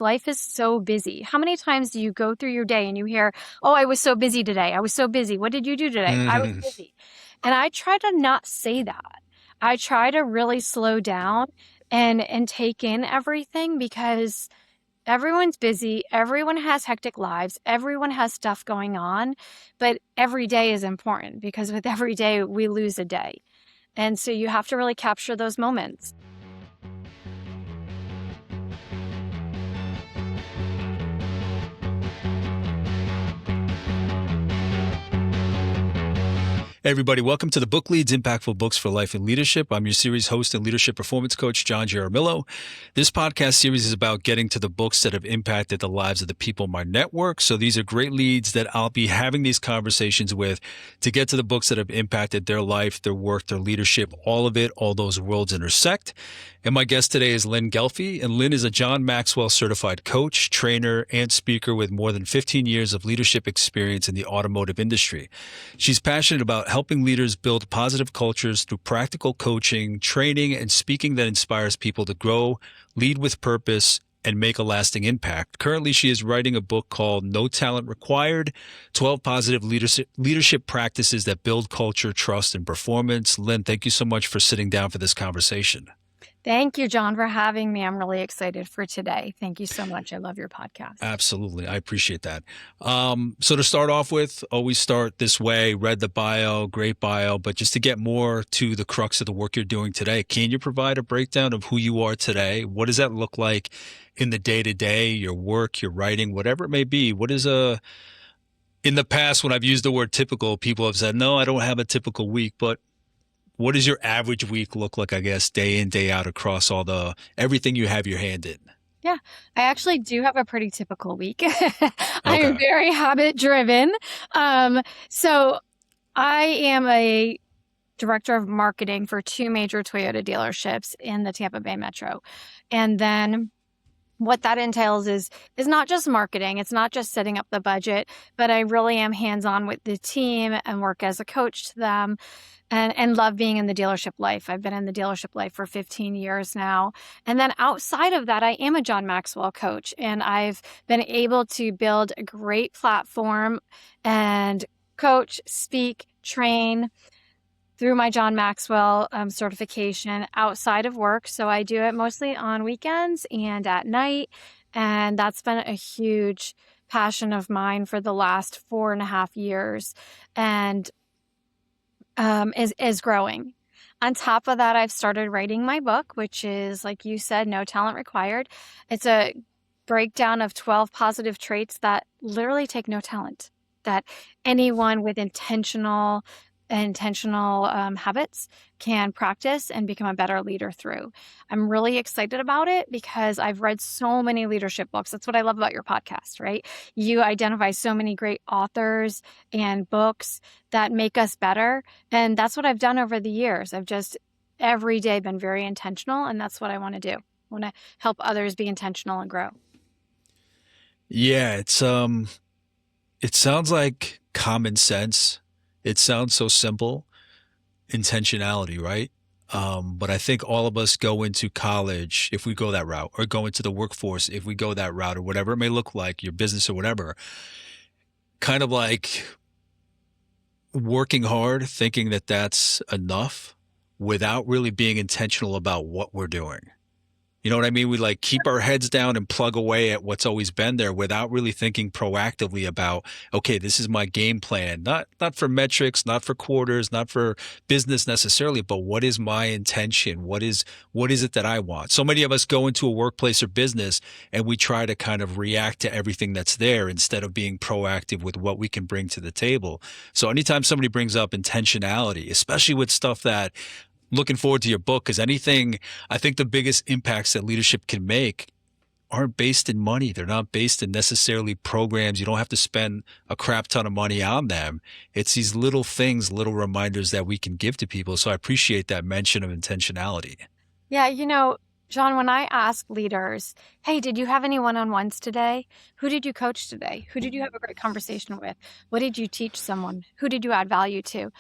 Life is so busy. How many times do you go through your day and you hear, oh, I was so busy today. I was so busy. What did you do today? I was Mhm. busy. And I try to not say that. I try to really slow down and take in everything because everyone's busy. Everyone has hectic lives. Everyone has stuff going on, but every day is important because with every day we lose a day. And so you have to really capture those moments. Hey everybody, welcome to the Book Leads Impactful Books for Life and Leadership. I'm your series host and leadership performance coach, John Jaramillo. This podcast series is about getting to the books that have impacted the lives of the people in my network. So these are great leads that I'll be having these conversations with to get to the books that have impacted their life, their work, their leadership, all of it, all those worlds intersect. And my guest today is Lynne Ghelfi, and Lynn is a John Maxwell Certified Coach, trainer, and speaker with more than 15 years of leadership experience in the automotive industry. She's passionate about helping leaders build positive cultures through practical coaching, training, and speaking that inspires people to grow, lead with purpose, and make a lasting impact. Currently, she is writing a book called No Talent Required, 12 Positive Leadership Practices that Build Culture, Trust, and Performance. Lynn, thank you so much for sitting down for this conversation. Thank you, John, for having me. I'm really excited for today. Thank you so much. I love your podcast. Absolutely. I appreciate that. So to start off with, always start this way, read the bio, great bio, but just to get more to the crux of the work you're doing today, can you provide a breakdown of who you are today? What does that look like in the day-to-day, your work, your writing, whatever it may be? In the past, when I've used the word typical, people have said, no, I don't have a typical week, but what does your average week look like, I guess, day in, day out across everything you have your hand in? Yeah, I actually do have a pretty typical week. I am Okay. very habit driven. So I am a director of marketing for two major Toyota dealerships in the Tampa Bay Metro. And then what that entails is not just marketing. It's not just setting up the budget, but I really am hands-on with the team and work as a coach to them and love being in the dealership life. I've been in the dealership life for 15 years now. And then outside of that, I am a John Maxwell coach, and I've been able to build a great platform and coach, speak, train through my John Maxwell certification outside of work. So I do it mostly on weekends and at night. And that's been a huge passion of mine for the last 4.5 years and is growing. On top of that, I've started writing my book, which is, like you said, No Talent Required. It's a breakdown of 12 positive traits that literally take no talent, that anyone with intentional habits can practice and become a better leader through. I'm really excited about it because I've read so many leadership books. That's what I love about your podcast, right? You identify so many great authors and books that make us better. And that's what I've done over the years. I've just every day been very intentional, and that's what I want to do. I want to help others be intentional and grow. Yeah, it sounds like common sense. It sounds so simple, intentionality, right? But I think all of us go into college if we go that route, or go into the workforce if we go that route, or whatever it may look like, your business or whatever, kind of like working hard, thinking that that's enough without really being intentional about what we're doing. You know what I mean? We like keep our heads down and plug away at what's always been there without really thinking proactively about, okay, this is my game plan. Not for metrics, not for quarters, not for business necessarily, but what is my intention? What is it that I want? So many of us go into a workplace or business and we try to kind of react to everything that's there instead of being proactive with what we can bring to the table. So anytime somebody brings up intentionality, especially with stuff that looking forward to your book, because I think the biggest impacts that leadership can make aren't based in money. They're not based in necessarily programs. You don't have to spend a crap ton of money on them. It's these little things, little reminders that we can give to people. So I appreciate that mention of intentionality. Yeah, John, when I ask leaders, hey, did you have any one-on-ones today? Who did you coach today? Who did you have a great conversation with? What did you teach someone? Who did you add value to?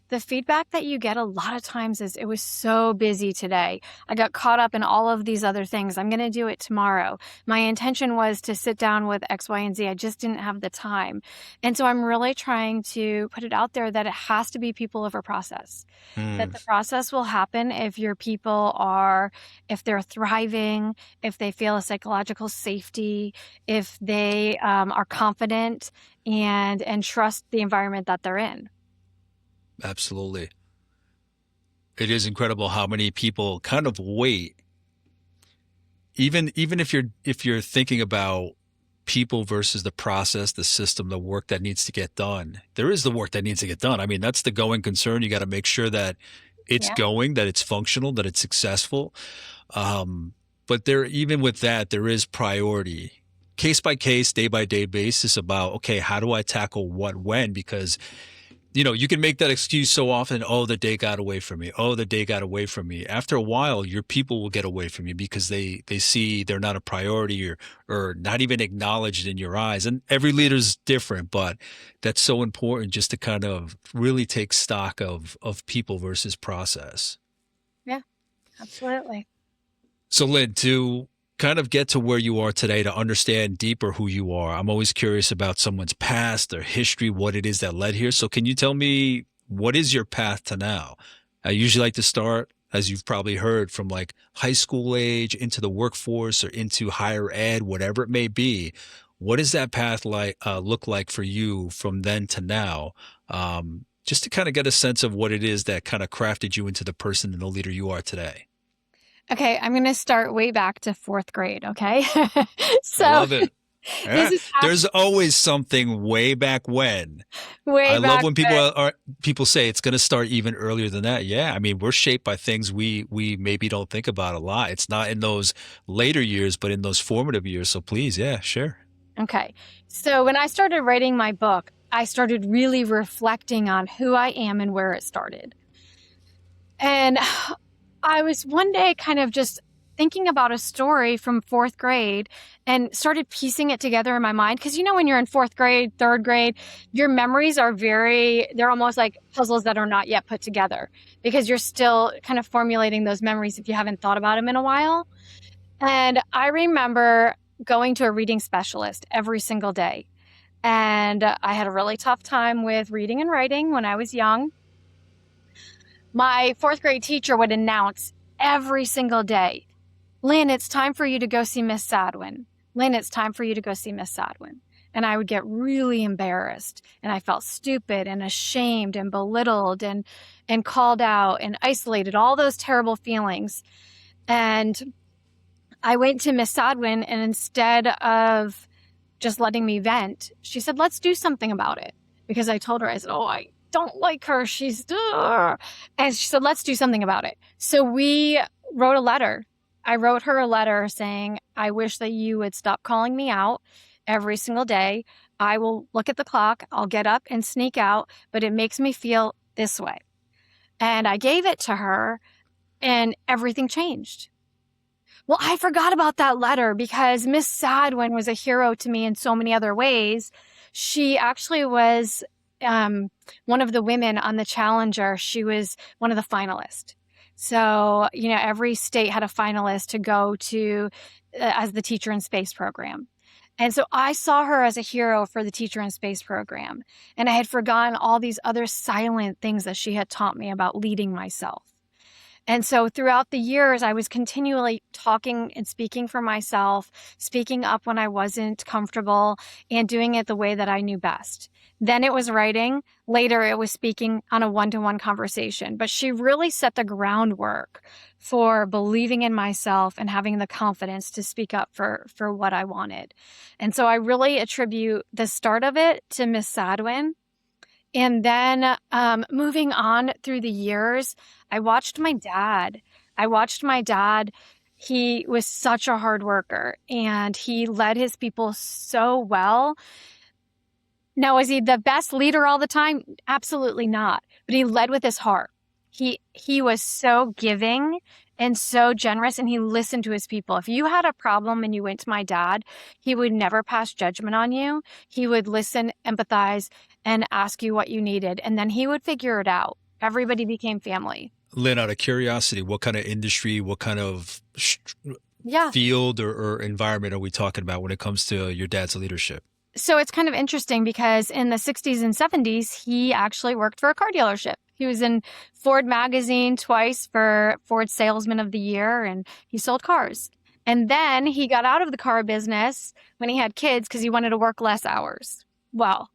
the feedback that you get a lot of times is, it was so busy today. I got caught up in all of these other things. I'm going to do it tomorrow. My intention was to sit down with X, Y, and Z. I just didn't have the time. And so I'm really trying to put it out there that it has to be people over process, that Mm, the process will happen if your people are, if they're thriving, if they feel a psychological safety, if they are confident and trust the environment that they're in. absolutely. It is incredible how many people kind of wait, even if you're thinking about people versus the process, the system, the work that needs to get done. There is the work that needs to get done. I mean, that's the going concern. You got to make sure that it's Yeah. going, that it's functional, that it's successful. Um, but there, even with that, there is priority, case by case, day by day basis about, okay, how do I tackle what when? Because you can make that excuse so often. Oh, the day got away from me. Oh, the day got away from me. After a while, your people will get away from you because they see they're not a priority or not even acknowledged in your eyes. And every leader's different, but that's so important just to kind of really take stock of people versus process. Yeah, absolutely. So, Lynn, to kind of get to where you are today, to understand deeper who you are, I'm always curious about someone's past, their history, what it is that led here. So, can you tell me what is your path to now? I usually like to start, as you've probably heard, from like high school age into the workforce or into higher ed, whatever it may be. What does that path look like for you from then to now? Just to kind of get a sense of what it is that kind of crafted you into the person and the leader you are today. Okay, I'm going to start way back to fourth grade. Okay. I So love it. this Yeah, is there's always something way back when. way I love back when then. people say it's going to start even earlier than that. Yeah, I mean, we're shaped by things we maybe don't think about a lot. It's not in those later years, but in those formative years. So please, yeah, sure. Okay. So when I started writing my book, I started really reflecting on who I am and where it started. And I was one day kind of just thinking about a story from fourth grade and started piecing it together in my mind. Because, when you're in fourth grade, third grade, your memories are they're almost like puzzles that are not yet put together because you're still kind of formulating those memories if you haven't thought about them in a while. And I remember going to a reading specialist every single day. And I had a really tough time with reading and writing when I was young. My fourth grade teacher would announce every single day, Lynn, it's time for you to go see Miss Sadwin. Lynn, it's time for you to go see Miss Sadwin. And I would get really embarrassed and I felt stupid and ashamed and belittled and called out and isolated, all those terrible feelings. And I went to Miss Sadwin, and instead of just letting me vent, she said, let's do something about it. Because I told her, I said, oh, I don't like her. She's, and she said, let's do something about it. So we wrote a letter. I wrote her a letter saying, I wish that you would stop calling me out every single day. I will look at the clock. I'll get up and sneak out, but it makes me feel this way. And I gave it to her and everything changed. Well, I forgot about that letter because Miss Sadwin was a hero to me in so many other ways. She actually was one of the women on the Challenger. She was one of the finalists. So, every state had a finalist to go to as the Teacher in Space program. And so I saw her as a hero for the Teacher in Space program. And I had forgotten all these other silent things that she had taught me about leading myself. And so throughout the years, I was continually talking and speaking for myself, speaking up when I wasn't comfortable, and doing it the way that I knew best. Then it was writing. Later, it was speaking on a one-to-one conversation. But she really set the groundwork for believing in myself and having the confidence to speak up for what I wanted. And so I really attribute the start of it to Miss Sadwin. And then moving on through the years, I watched my dad. He was such a hard worker and he led his people so well. Now, was he the best leader all the time? Absolutely not. But he led with his heart. He was so giving and so generous, and he listened to his people. If you had a problem and you went to my dad, he would never pass judgment on you. He would listen, empathize, and ask you what you needed, and then he would figure it out. Everybody became family. Lynn, out of curiosity, what kind of industry, what kind of Yeah. field or environment are we talking about when it comes to your dad's leadership? So it's kind of interesting because in the 60s and 70s, he actually worked for a car dealership. He was in Ford magazine twice for Ford Salesman of the Year, and he sold cars. And then he got out of the car business when he had kids because he wanted to work less hours. Well,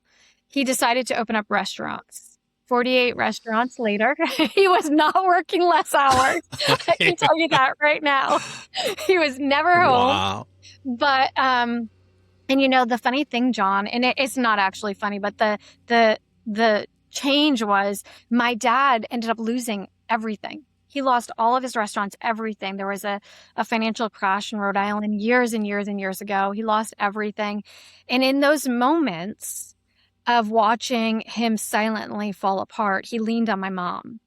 he decided to open up restaurants. 48 restaurants later, he was not working less hours. I can tell you that right now. He was never home. Wow. But and you know, the funny thing, John, and it's not actually funny, but the change was my dad ended up losing everything. He lost all of his restaurants, everything. There was a financial crash in Rhode Island years and years and years ago. He lost everything. And in those moments of watching him silently fall apart, he leaned on my mom.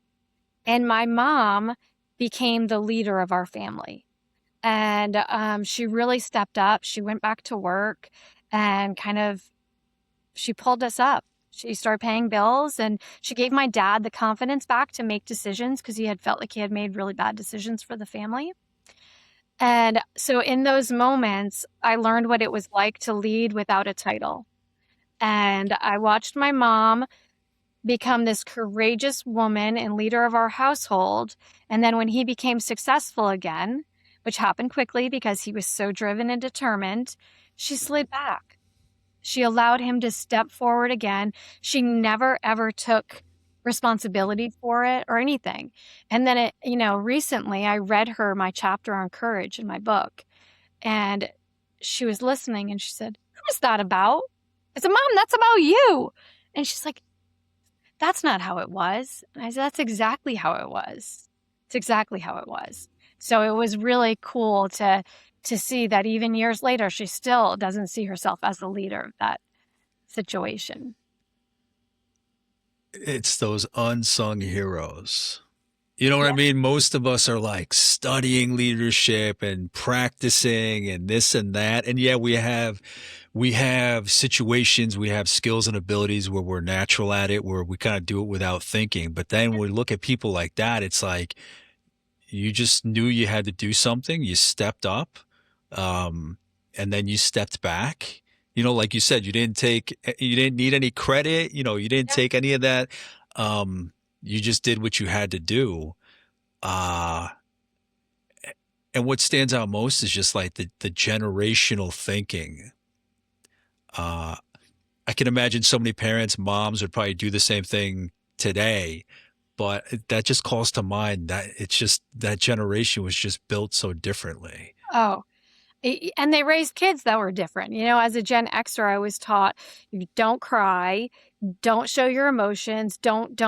And my mom became the leader of our family. And she really stepped up. She went back to work and she pulled us up. She started paying bills, and she gave my dad the confidence back to make decisions because he had felt like he had made really bad decisions for the family. And so in those moments, I learned what it was like to lead without a title. And I watched my mom become this courageous woman and leader of our household. And then when he became successful again, which happened quickly because he was so driven and determined, she slid back. She allowed him to step forward again. She never, ever took responsibility for it or anything. And then, recently I read her my chapter on courage in my book, and she was listening and she said, "Who's that about?" I said, "Mom, that's about you." And she's like, "That's not how it was." And I said, "That's exactly how it was. It's exactly how it was." So it was really cool to see that even years later, she still doesn't see herself as the leader of that situation. It's those unsung heroes. You know what I Yeah. mean? Most of us are like studying leadership and practicing and this and that. And yeah, we have situations, we have skills and abilities where we're natural at it, where we kind of do it without thinking. But then when we look at people like that, it's like you just knew you had to do something. You stepped up, and then you stepped back. You know, like you said, you didn't need any credit. You know, you didn't Yeah. take any of that. You just did what you had to do. Uh, and what stands out most is just like the generational thinking. Uh, I can imagine so many parents, moms would probably do the same thing today, but that just calls to mind that it's just that generation was just built so differently. Oh, and they raised kids that were different. As a Gen Xer, I was taught, you don't cry, don't show your emotions, don't,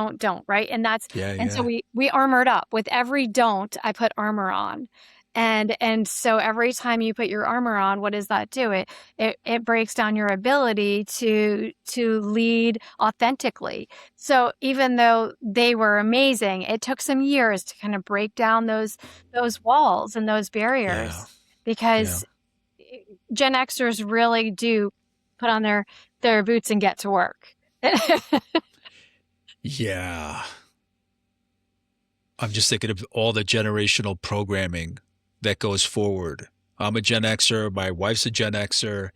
right? Yeah, And so yeah, we armored up. With every don't, I put armor on. And so every time you put your armor on, what does that do? It breaks down your ability to lead authentically. So even though they were amazing, it took some years to kind of break down those walls and those yeah, barriers, yeah, because Gen Xers really do put on their boots and get to work. yeah. I'm just thinking of all the generational programming that goes forward. I'm a Gen Xer. My wife's a Gen Xer.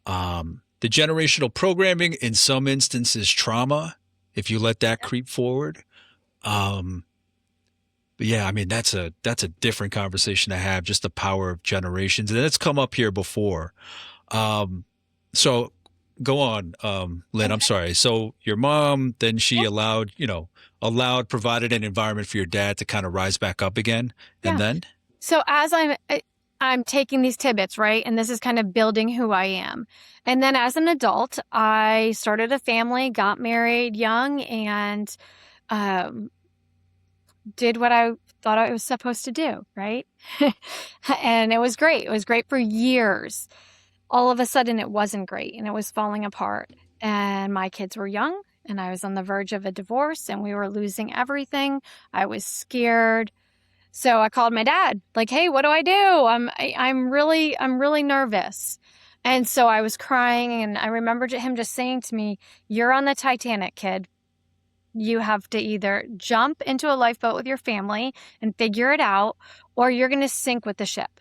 The generational programming, in some instances, trauma, if you let that creep forward. Um, but yeah, I mean, that's a different conversation to have, just the power of generations. And it's come up here before. Um, so go on, Lynn, I'm Okay. sorry. So your mom, then Yeah. she provided an environment for your dad to kind of rise back up again. And Yeah. then, So as I'm taking these tidbits, right? And this is kind of building who I am. And then as an adult, I started a family, got married young, and um, did what I thought I was supposed to do, right? And it was great. It was great for years. All of a sudden, it wasn't great and it was falling apart. And my kids were young, and I was on the verge of a divorce, and we were losing everything. I was scared. So I called my dad, like, "Hey, what do I do? I'm really nervous." And so I was crying, and I remember him just saying to me, "You're on the Titanic, kid. You have to either jump into a lifeboat with your family and figure it out, or you're going to sink with the ship.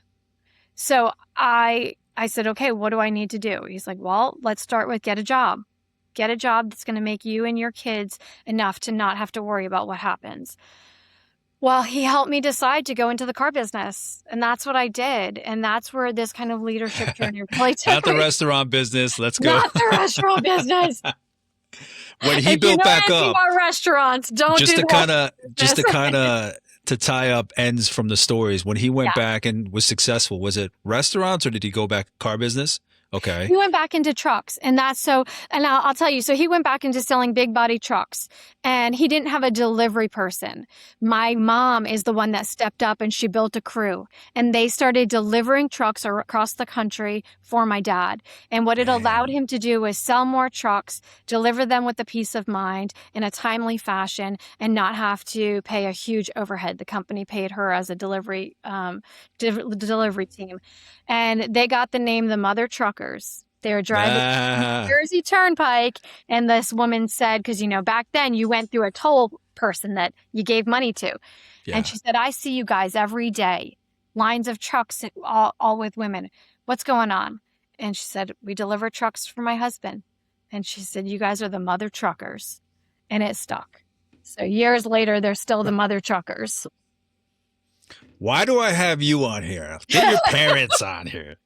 So I said, okay, what do I need to do? He's like, well, let's start with get a job. Get a job that's going to make you and your kids enough to not have to worry about what happens. Well, he helped me decide to go into the car business, and that's what I did. And that's where this kind of leadership journey really Not took the me. restaurant business. Let's go. Not the restaurant business. When he If you built know back anything up, about restaurants, don't just do to the kind of, restaurant just to business. kind of, to tie up ends from the stories. When he went Yeah. back and was successful, was it restaurants or did he go back car business? Okay. He went back into trucks, and that's so, and I'll tell you, so he went back into selling big body trucks, and he didn't have a delivery person. My mom is the one that stepped up, and she built a crew, and they started delivering trucks across the country for my dad. And what it allowed Man. him to do was sell more trucks, deliver them with a peace of mind in a timely fashion, and not have to pay a huge overhead. The company paid her as a delivery team. And they got the name the Mother Truckers. They were driving down the Ah, Jersey Turnpike, and this woman said, because back then you went through a toll person that you gave money to. And yeah. she said, I see you guys every day, lines of trucks, all with women. What's going on? And she said, we deliver trucks for my husband. And she said, you guys are the Mother Truckers. And it stuck. So years later, they're still the Mother Truckers. Why do I have you on here? Get your parents on here.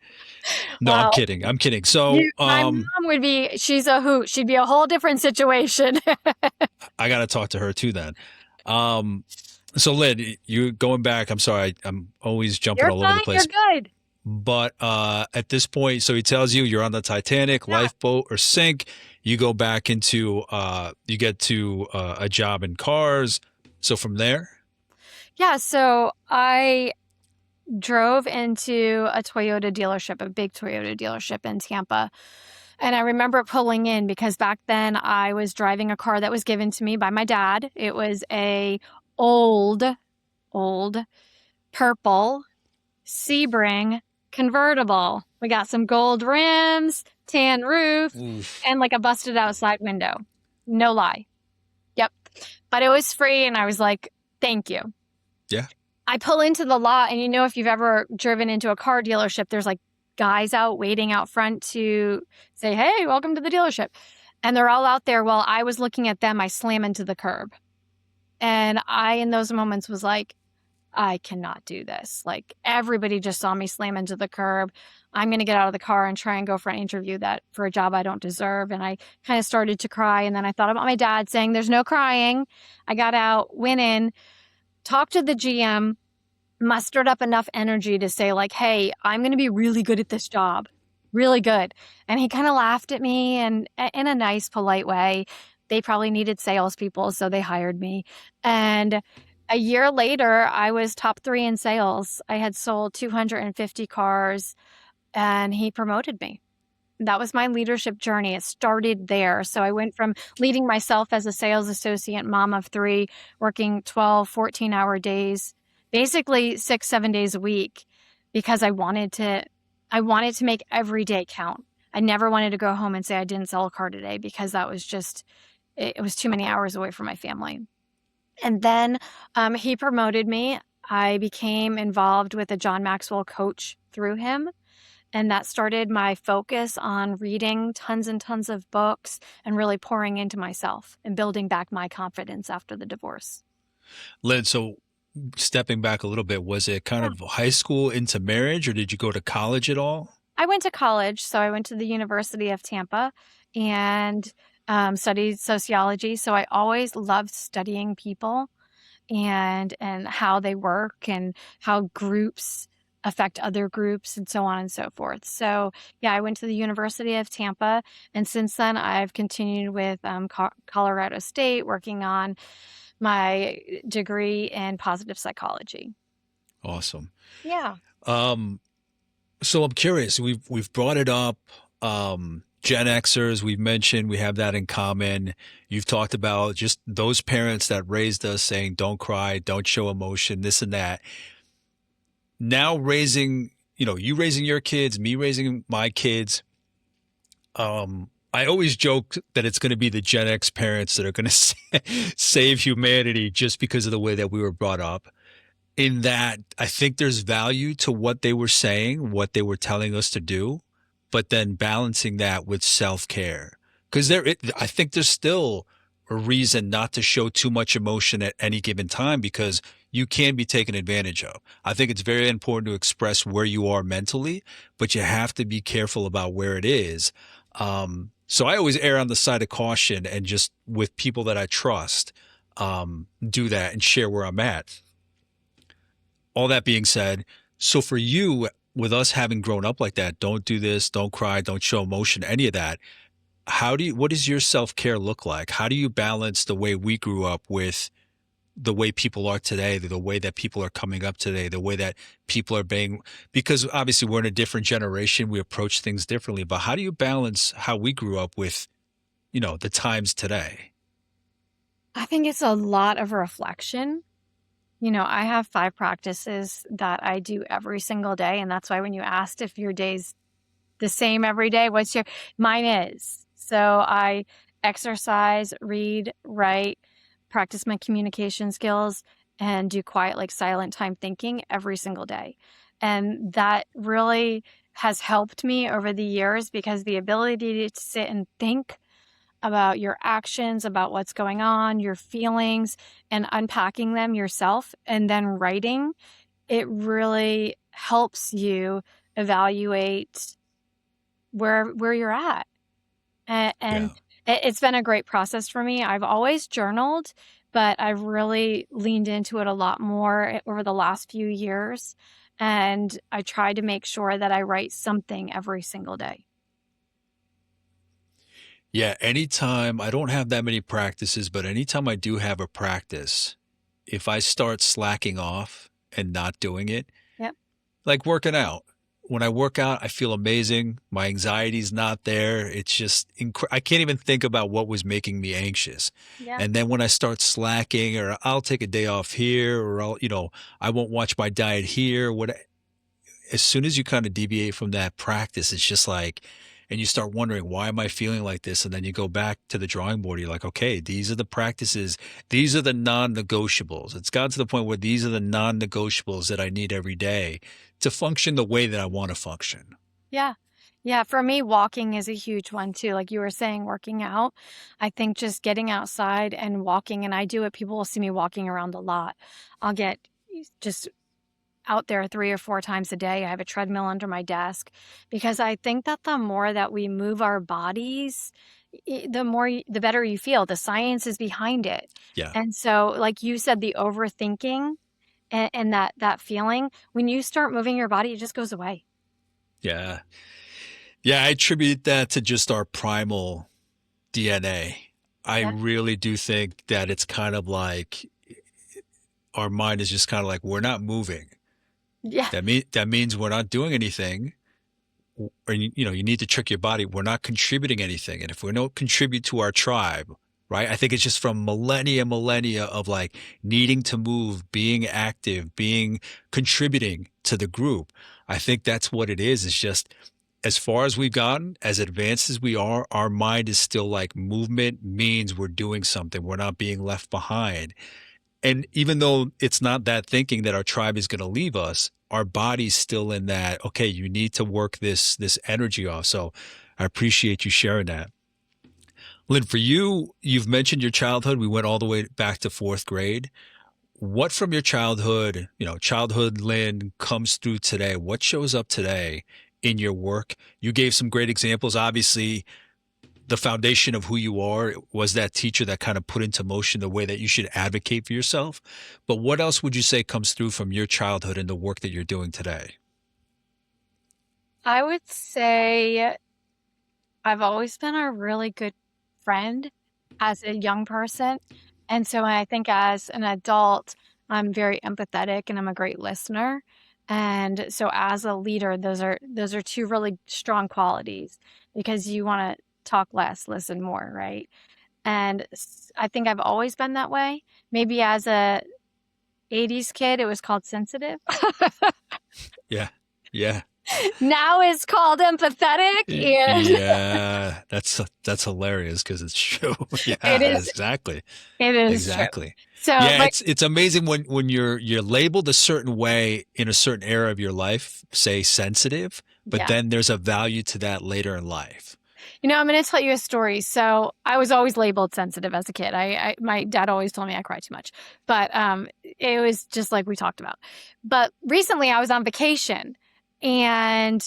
No, I'm Well, kidding. I'm kidding. So, my mom would be, she's a hoot. She'd be a whole different situation. I got to talk to her too then. So Lynn, you going back, I'm sorry, I'm always jumping You're all over the fine. You're place. good. But at this point, so he tells you you're on the Titanic, Yeah. lifeboat or sink. You go back into, you get to a job in cars. So from there, Yeah. So I drove into a Toyota dealership, a big Toyota dealership in Tampa. And I remember pulling in because back then I was driving a car that was given to me by my dad. It was a old, old purple Sebring convertible. We got some gold rims, tan roof, oof, and like a busted out side window. No lie. Yep. But it was free, and I was like, thank you. yeah, I pull into the lot, and if you've ever driven into a car dealership, there's like guys out waiting out front to say, hey, welcome to the dealership. And they're all out there. While I was looking at them, I slam into the curb. And I, in those moments, was like, I cannot do this. Like, everybody just saw me slam into the curb. I'm going to get out of the car and try and go for an interview for a job I don't deserve. And I kind of started to cry. And then I thought about my dad saying, there's no crying. I got out, went in, talked to the GM, mustered up enough energy to say, like, hey, I'm going to be really good at this job. Really good. And he kind of laughed at me, and in a nice, polite way. They probably needed salespeople, so they hired me. And a year later, I was top 3 in sales. I had sold 250 cars, and he promoted me. That was my leadership journey. It started there. So I went from leading myself as a sales associate, mom of 3, working 12, 14-hour days, basically 6, 7 days a week, because I wanted to make every day count. I never wanted to go home and say I didn't sell a car today, because that was just, it was too many hours away from my family. And then he promoted me. I became involved with a John Maxwell coach through him. And that started my focus on reading tons and tons of books and really pouring into myself and building back my confidence after the divorce. Lynn. So stepping back a little bit, was it kind Yeah. of high school into marriage, or did you go to college at all? I went to college. So I went to the University of Tampa and studied sociology. So I always loved studying people and how they work and how groups affect other groups and so on and so forth. So yeah, I went to the University of Tampa, and since then I've continued with Colorado State, working on my degree in positive psychology. Awesome. Yeah. Um, so I'm curious. We've brought it up. Gen Xers, we've mentioned we have that in common. You've talked about just those parents that raised us saying, don't cry, don't show emotion, this and that. Now raising, you raising your kids, me raising my kids. I always joke that it's going to be the Gen X parents that are going to save humanity just because of the way that we were brought up. In that, I think there's value to what they were saying, what they were telling us to do, but then balancing that with self care. Because I think there's still a reason not to show too much emotion at any given time because you can be taken advantage of. I think it's very important to express where you are mentally, but you have to be careful about where it is. So I always err on the side of caution and just with people that I trust, do that and share where I'm at. All that being said, so for you, with us having grown up like that, don't do this, don't cry, don't show emotion, any of that. What does your self care look like? How do you balance the way we grew up with the way people are today, the way that people are coming up today, the way that people are being, because obviously we're in a different generation, we approach things differently, but how do you balance how we grew up with, the times today? I think it's a lot of reflection. I have 5 practices that I do every single day, and that's why when you asked if your day's the same every day, mine is. So I exercise, read, write, practice my communication skills, and do quiet, like silent time thinking every single day. And that really has helped me over the years because the ability to sit and think about your actions, about what's going on, your feelings, and unpacking them yourself, and then writing, it really helps you evaluate where you're at. And Yeah. it's been a great process for me. I've always journaled, but I've really leaned into it a lot more over the last few years. And I try to make sure that I write something every single day. Yeah. Anytime I don't have that many practices, but anytime I do have a practice, if I start slacking off and not doing it, Yep. like working out. When I work out, I feel amazing. My anxiety's not there. It's just, I can't even think about what was making me anxious. Yeah. And then when I start slacking, or I'll take a day off here, or I won't watch my diet here. As soon as you kind of deviate from that practice, it's just like, and you start wondering, why am I feeling like this? And then you go back to the drawing board. You're like, okay, these are the practices. These are the non-negotiables. It's gotten to the point where these are the non-negotiables that I need every day to function the way that I want to function. Yeah. Yeah. For me, walking is a huge one too. Like you were saying, working out. I think just getting outside and walking, and I do it. People will see me walking around a lot. I'll get just out there 3 or 4 times a day. I have a treadmill under my desk because I think that the more that we move our bodies, the better you feel. The science is behind it. Yeah. And so, like you said, the overthinking and that feeling, when you start moving your body, it just goes away. Yeah. Yeah. I attribute that to just our primal DNA. I Yeah. really do think that it's kind of like our mind is just kind of like, we're not moving. Yeah. That means we're not doing anything. Or you need to trick your body. We're not contributing anything, and if we don't contribute to our tribe, right? I think it's just from millennia of like needing to move, being active, being contributing to the group. I think that's what it is. It's just as far as we've gotten, as advanced as we are, our mind is still like movement means we're doing something. We're not being left behind. And even though it's not that thinking that our tribe is going to leave us, our body's still in that, okay, you need to work this energy off. So I appreciate you sharing that. Lynn, for you, you've mentioned your childhood. We went all the way back to 4th grade. What from your childhood, childhood Lynn comes through today? What shows up today in your work? You gave some great examples. Obviously, the foundation of who you are was that teacher that kind of put into motion the way that you should advocate for yourself. But what else would you say comes through from your childhood and the work that you're doing today? I would say I've always been a really good friend as a young person. And so I think as an adult, I'm very empathetic and I'm a great listener. And so as a leader, those are 2 really strong qualities because you want to talk less, listen more, right? And I think I've always been that way. Maybe as a 80s kid, it was called sensitive. Yeah. Yeah. now is called empathetic, and Yeah, that's hilarious because it's true. it Yeah, is exactly. it is true. Exactly. So, Yeah, but it's amazing when you're labeled a certain way in a certain era of your life, say sensitive, but yeah. then there's a value to that later in life. I'm going to tell you a story. So I was always labeled sensitive as a kid. My dad always told me I cry too much, but it was just like we talked about. But recently I was on vacation, and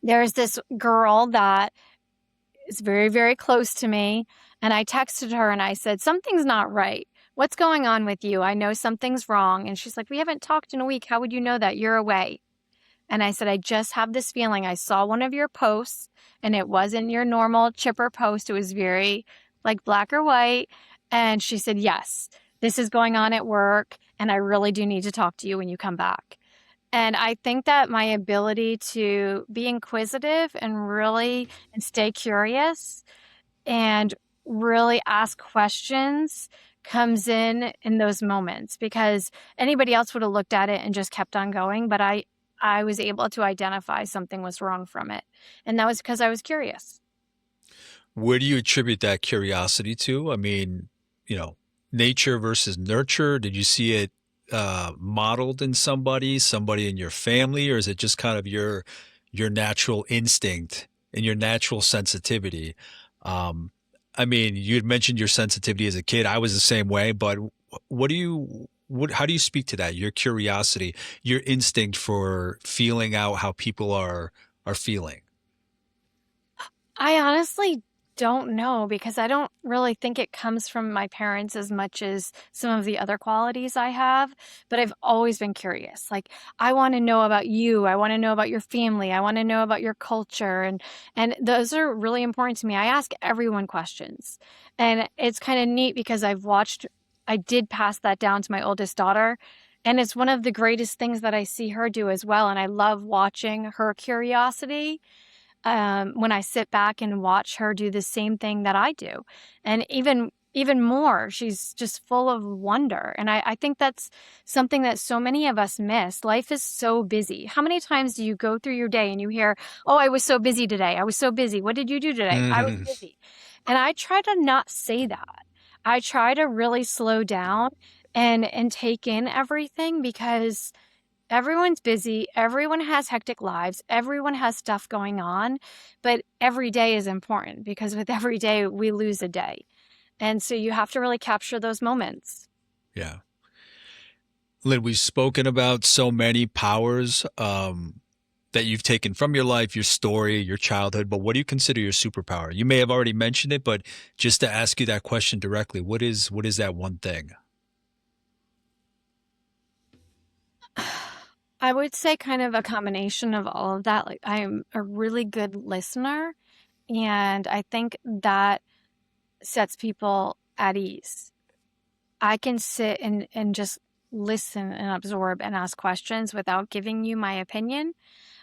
there's this girl that is very, very close to me. And I texted her and I said, something's not right. What's going on with you? I know something's wrong. And she's like, we haven't talked in a week. How would you know that? You're away. And I said, I just have this feeling. I saw one of your posts and it wasn't your normal chipper post. It was very like black or white. And she said, yes, this is going on at work. And I really do need to talk to you when you come back. And I think that my ability to be inquisitive and really and stay curious and really ask questions comes in those moments, because anybody else would have looked at it and just kept on going, but I was able to identify something was wrong from it, and that was because I was curious. Where do you attribute that curiosity to? I mean, you know, nature versus nurture. Did you see it modeled in somebody in your family, or is it just kind of your natural instinct and your natural sensitivity? Um, I mean, you had mentioned your sensitivity as a kid. I was the same way, but how do you speak to that? Your curiosity, your instinct for feeling out how people are feeling. I honestly don't know, because I don't really think it comes from my parents as much as some of the other qualities I have, but I've always been curious. Like, I want to know about you. I want to know about your family. I want to know about your culture, and those are really important to me. I ask everyone questions. And it's kind of neat because I did pass that down to my oldest daughter, and it's one of the greatest things that I see her do as well, and I love watching her curiosity, when I sit back and watch her do the same thing that I do. And even more, she's just full of wonder. And I think that's something that so many of us miss. Life is so busy. How many times do you go through your day and you hear, oh, I was so busy today. I was so busy. What did you do today? I was busy. And I try to not say that. I try to really slow down and take in everything, because everyone's busy, everyone has hectic lives, everyone has stuff going on, but every day is important, because with every day we lose a day. And so you have to really capture those moments. Yeah. Lynn, we've spoken about so many powers that you've taken from your life, your story, your childhood, but what do you consider your superpower? You may have already mentioned it, but just to ask you that question directly, what is that one thing? I would say kind of a combination of all of that. Like, I'm a really good listener, and I think that sets people at ease. I can sit and just listen and absorb and ask questions without giving you my opinion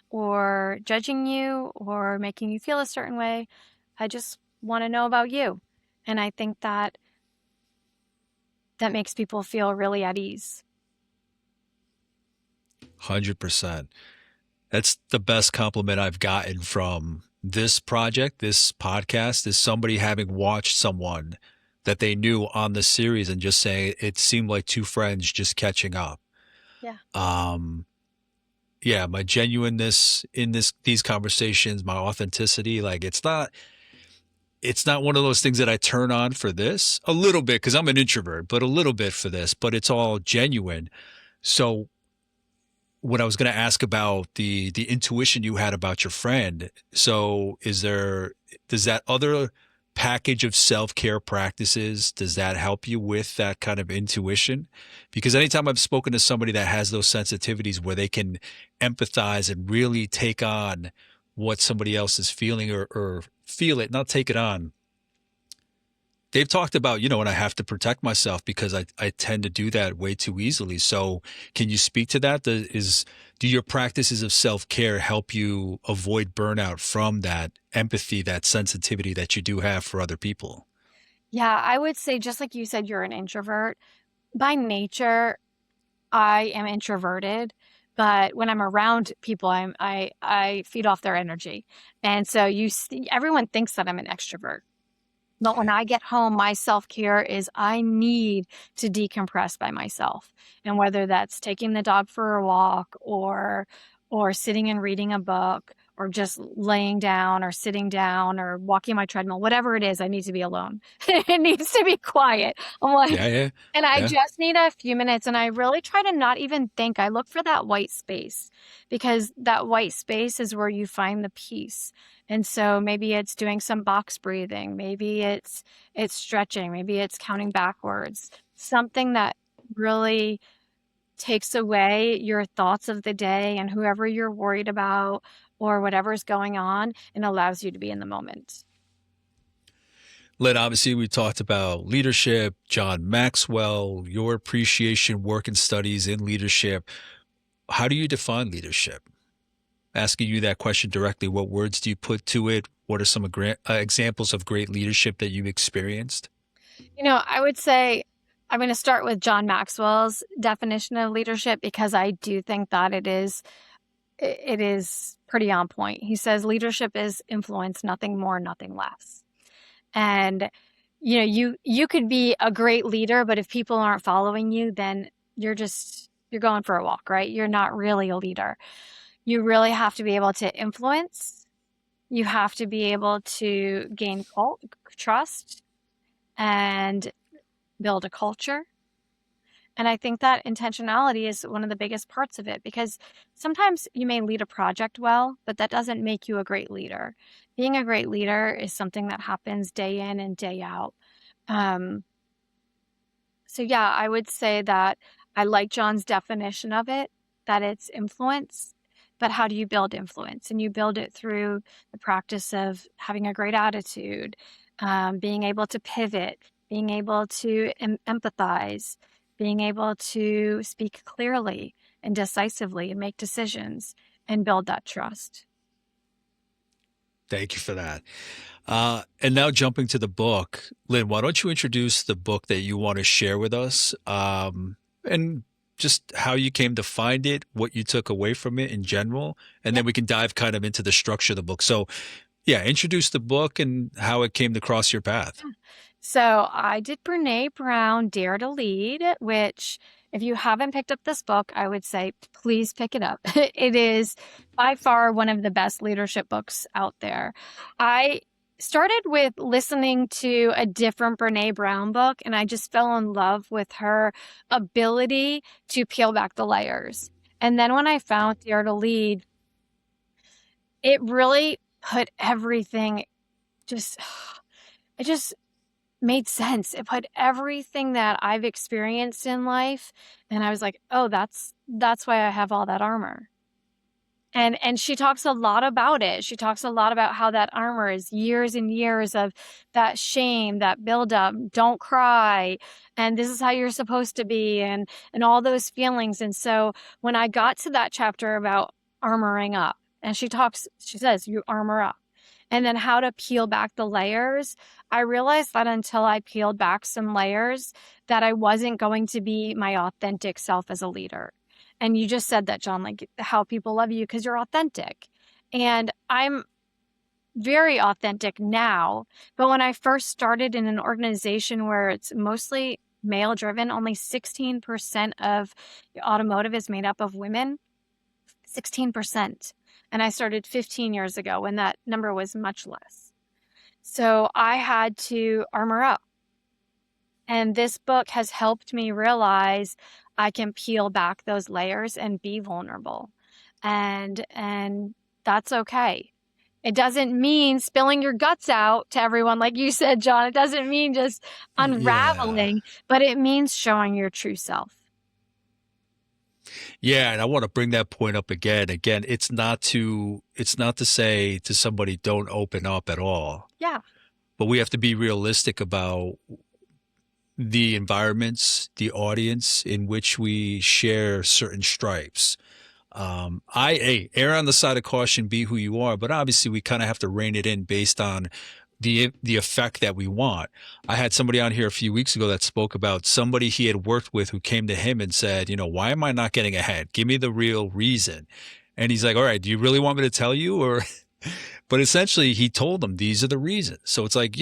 or judging you or making you feel a certain way. I just want to know about you. And I think that that makes people feel really at ease. 100%. That's the best compliment I've gotten from this project, this podcast, is somebody having watched someone that they knew on the series and just saying it seemed like two friends just catching up. Yeah. Um, yeah, my genuineness in these conversations, my authenticity, like it's not one of those things that I turn on for this. A little bit because I'm an introvert, but a little bit for this, but it's all genuine. So what I was going to ask about the intuition you had about your friend. So does that other package of self-care practices, does that help you with that kind of intuition? Because anytime I've spoken to somebody that has those sensitivities where they can empathize and really take on what somebody else is feeling, or feel it, not take it on, they've talked about, and I have to protect myself because I tend to do that way too easily. So can you speak to that? Do your practices of self-care help you avoid burnout from that empathy, that sensitivity that you do have for other people? Yeah, I would say, just like you said, you're an introvert. By nature, I am introverted, But when I'm around people, I feed off their energy. And so everyone thinks that I'm an extrovert. But when I get home, my self-care is I need to decompress by myself. And whether that's taking the dog for a walk or sitting and reading a book or just laying down or sitting down or walking my treadmill, whatever it is, I need to be alone. It needs to be quiet. I'm like, Yeah, yeah, and I yeah. just need a few minutes, and I really try to not even think. I look for that white space because that white space is where you find the peace. And so maybe it's doing some box breathing, maybe it's stretching, maybe it's counting backwards. Something that really takes away your thoughts of the day and whoever you're worried about or whatever's going on and allows you to be in the moment. Lynn, obviously, we talked about leadership, John Maxwell, your appreciation, work, and studies in leadership. How do you define leadership? Asking you that question directly, what words do you put to it? What are some examples of great leadership that you've experienced? I would say I'm going to start with John Maxwell's definition of leadership because I do think that it is pretty on point. He says leadership is influence, nothing more, nothing less. And you could be a great leader, but if people aren't following you, then you're going for a walk, right? You're not really a leader. You really have to be able to influence. You have to be able to gain trust and build a culture. And I think that intentionality is one of the biggest parts of it because sometimes you may lead a project well, but that doesn't make you a great leader. Being a great leader is something that happens day in and day out. Um, so, yeah, I would say that I like John's definition of it, that it's influence. But how do you build influence? And you build it through the practice of having a great attitude, being able to pivot, being able to empathize, being able to speak clearly and decisively and make decisions and build that trust. Thank you for that. And now jumping to the book, Lynn, why don't you introduce the book that you want to share with us, and just how you came to find it, what you took away from it in general, and Yeah. then we can dive kind of into the structure of the book. So, yeah, introduce the book and how it came to cross your path. So I did Brene Brown Dare to Lead, which if you haven't picked up this book, I would say please pick it up. It is by far one of the best leadership books out there. I started with listening to a different Brene Brown book, and I just fell in love with her ability to peel back the layers. And then when I found Dare to Lead, it really put everything just, it just made sense. It put everything that I've experienced in life, and I was like, "Oh, that's why I have all that armor." And she talks a lot about it. She talks a lot about how that armor is years and years of that shame, that buildup, don't cry, and this is how you're supposed to be, and all those feelings. And so when I got to that chapter about armoring up, and she says, you armor up. And then how to peel back the layers. I realized that until I peeled back some layers, that I wasn't going to be my authentic self as a leader. And you just said that, John, like how people love you because you're authentic. And I'm very authentic now. But when I first started in an organization where it's mostly male driven, only 16% of the automotive is made up of women. 16%. And I started 15 years ago when that number was much less. So I had to armor up. And this book has helped me realize I can peel back those layers and be vulnerable. And that's okay. It doesn't mean spilling your guts out to everyone, like you said, John. It doesn't mean just Yeah. unraveling, but it means showing your true self. Yeah, and I want to bring that point up again. Again, it's not to say to somebody don't open up at all, Yeah. but we have to be realistic about the environments, the audience in which we share certain stripes. Err on the side of caution, be who you are, but obviously we kind of have to rein it in based on the effect that we want. I had somebody on here a few weeks ago that spoke about somebody he had worked with who came to him and said, why am I not getting ahead? Give me the real reason. And he's like, all right, do you really want me to tell you? Or, but essentially he told them these are the reasons. So it's like,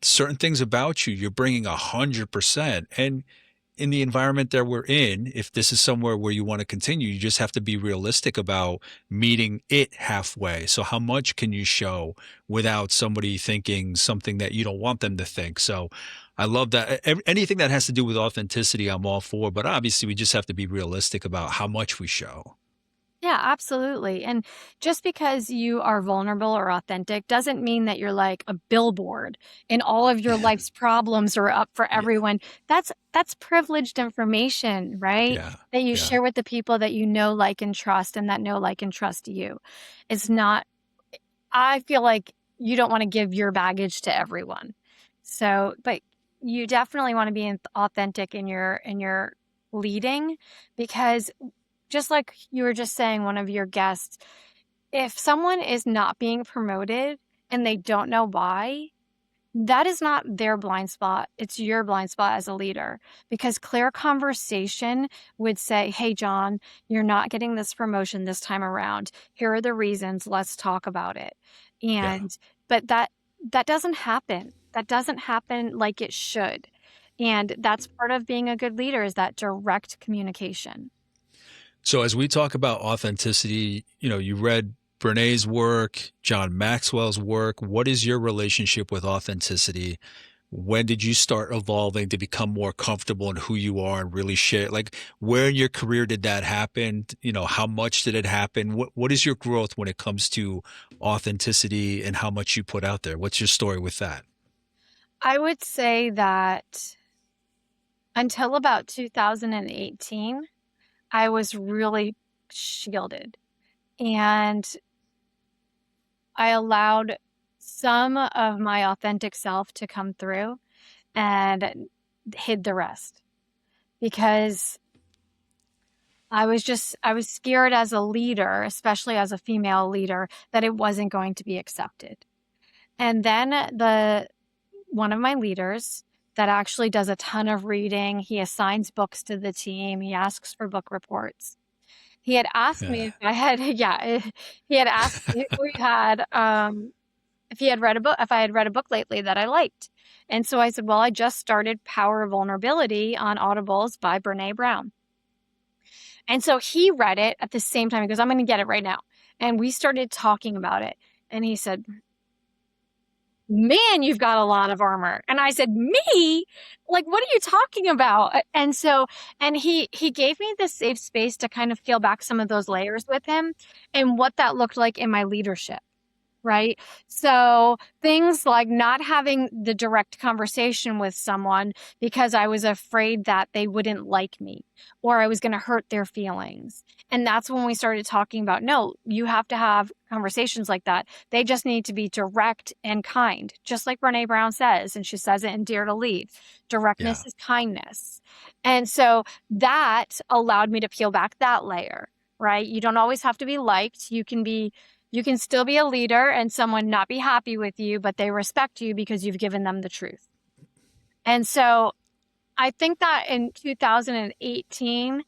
certain things about you, you're bringing 100%. And in the environment that we're in, if this is somewhere where you want to continue, you just have to be realistic about meeting it halfway. So how much can you show without somebody thinking something that you don't want them to think? So I love that. Anything that has to do with authenticity, I'm all for, but obviously we just have to be realistic about how much we show. Yeah, absolutely. And just because you are vulnerable or authentic doesn't mean that you're like a billboard and all of your life's problems are up for Yeah. everyone. That's privileged information, right? Yeah. That you Yeah. share with the people that you know, like, and trust, and that know, like, and trust you. It's not, I feel like you don't want to give your baggage to everyone. So, but you definitely want to be authentic in your leading, because just like you were just saying, one of your guests, if someone is not being promoted and they don't know why, that is not their blind spot. It's your blind spot as a leader, because clear conversation would say, hey, John, you're not getting this promotion this time around. Here are the reasons. Let's talk about it. Yeah. But that doesn't happen. That doesn't happen like it should. And that's part of being a good leader, is that direct communication. So as we talk about authenticity, you read Brene's work, John Maxwell's work. What is your relationship with authenticity? When did you start evolving to become more comfortable in who you are and really share? Like, where in your career did that happen? How much did it happen? What is your growth when it comes to authenticity and how much you put out there? What's your story with that? I would say that until about 2018, I was really shielded, and I allowed some of my authentic self to come through and hid the rest, because I was scared as a leader, especially as a female leader, that it wasn't going to be accepted. And then one of my leaders that actually does a ton of reading, he assigns books to the team, he asks for book reports. He had asked me Yeah. if I had, yeah, he had asked me if he had read a book, if I had read a book lately that I liked. And so I said, well, I just started Power of Vulnerability on Audibles by Brene Brown. And so he read it at the same time. He goes, I'm going to get it right now. And we started talking about it. And he said, man, you've got a lot of armor. And I said, me? Like, what are you talking about? And he gave me the safe space to kind of peel back some of those layers with him and what that looked like in my leadership. Right. So things like not having the direct conversation with someone because I was afraid that they wouldn't like me or I was going to hurt their feelings. And that's when we started talking about, no, you have to have conversations like that. They just need to be direct and kind, just like Brene Brown says. And she says it in Dare to Lead. Yeah. Directness is kindness. And so that allowed me to peel back that layer, right? You don't always have to be liked. You can still be a leader and someone not be happy with you, but they respect you because you've given them the truth. And so I think that in 2018,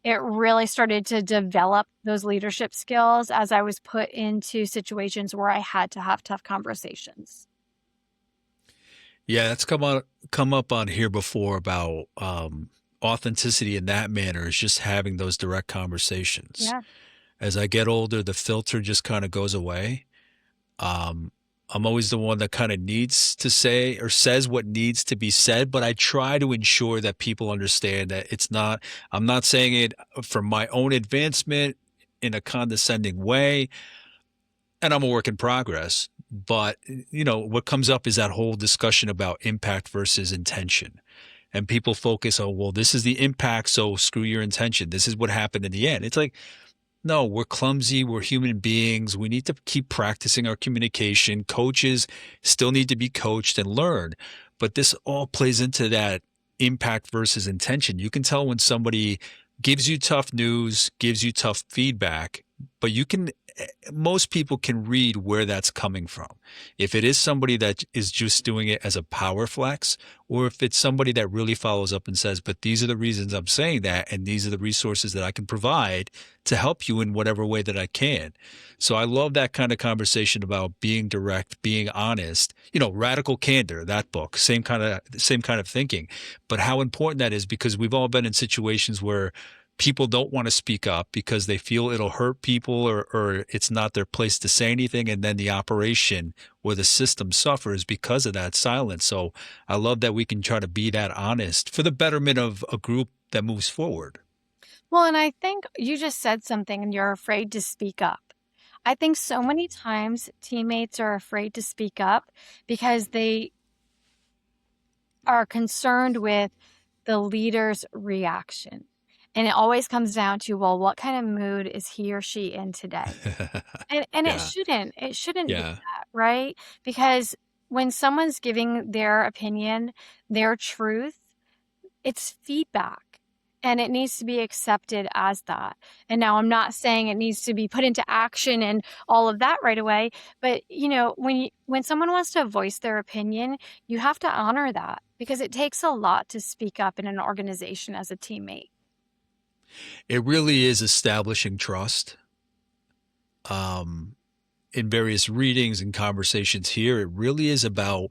it really started to develop those leadership skills as I was put into situations where I had to have tough conversations. Yeah, that's come up on here before about authenticity in that manner is just having those direct conversations. Yeah. As I get older, the filter just kind of goes away. Um, I'm always the one that kind of needs to say or says what needs to be said, but I try to ensure that people understand that I'm not saying it for my own advancement in a condescending way. And I'm a work in progress. But, what comes up is that whole discussion about impact versus intention. And people focus on, well, this is the impact, so screw your intention. This is what happened in the end. It's like, no, we're clumsy. We're human beings. We need to keep practicing our communication. Coaches still need to be coached and learn. But this all plays into that impact versus intention. You can tell when somebody gives you tough news, gives you tough feedback, but you can most people can read where that's coming from. If it is somebody that is just doing it as a power flex, or if it's somebody that really follows up and says, but these are the reasons I'm saying that, and these are the resources that I can provide to help you in whatever way that I can. So I love that kind of conversation about being direct, being honest, radical candor, that book, same kind of thinking. But how important that is, because we've all been in situations where people don't want to speak up because they feel it'll hurt people, or it's not their place to say anything. And then the operation or the system suffers because of that silence. So I love that we can try to be that honest for the betterment of a group that moves forward. Well, and I think you just said something and you're afraid to speak up. I think so many times teammates are afraid to speak up because they are concerned with the leader's reaction. And it always comes down to, well, what kind of mood is he or she in today? And it Yeah. shouldn't. It shouldn't be Yeah. that, right? Because when someone's giving their opinion, their truth, it's feedback and it needs to be accepted as that. And now I'm not saying it needs to be put into action and all of that right away, but when someone wants to voice their opinion, you have to honor that because it takes a lot to speak up in an organization as a teammate. It really is establishing trust. In various readings and conversations here, it really is about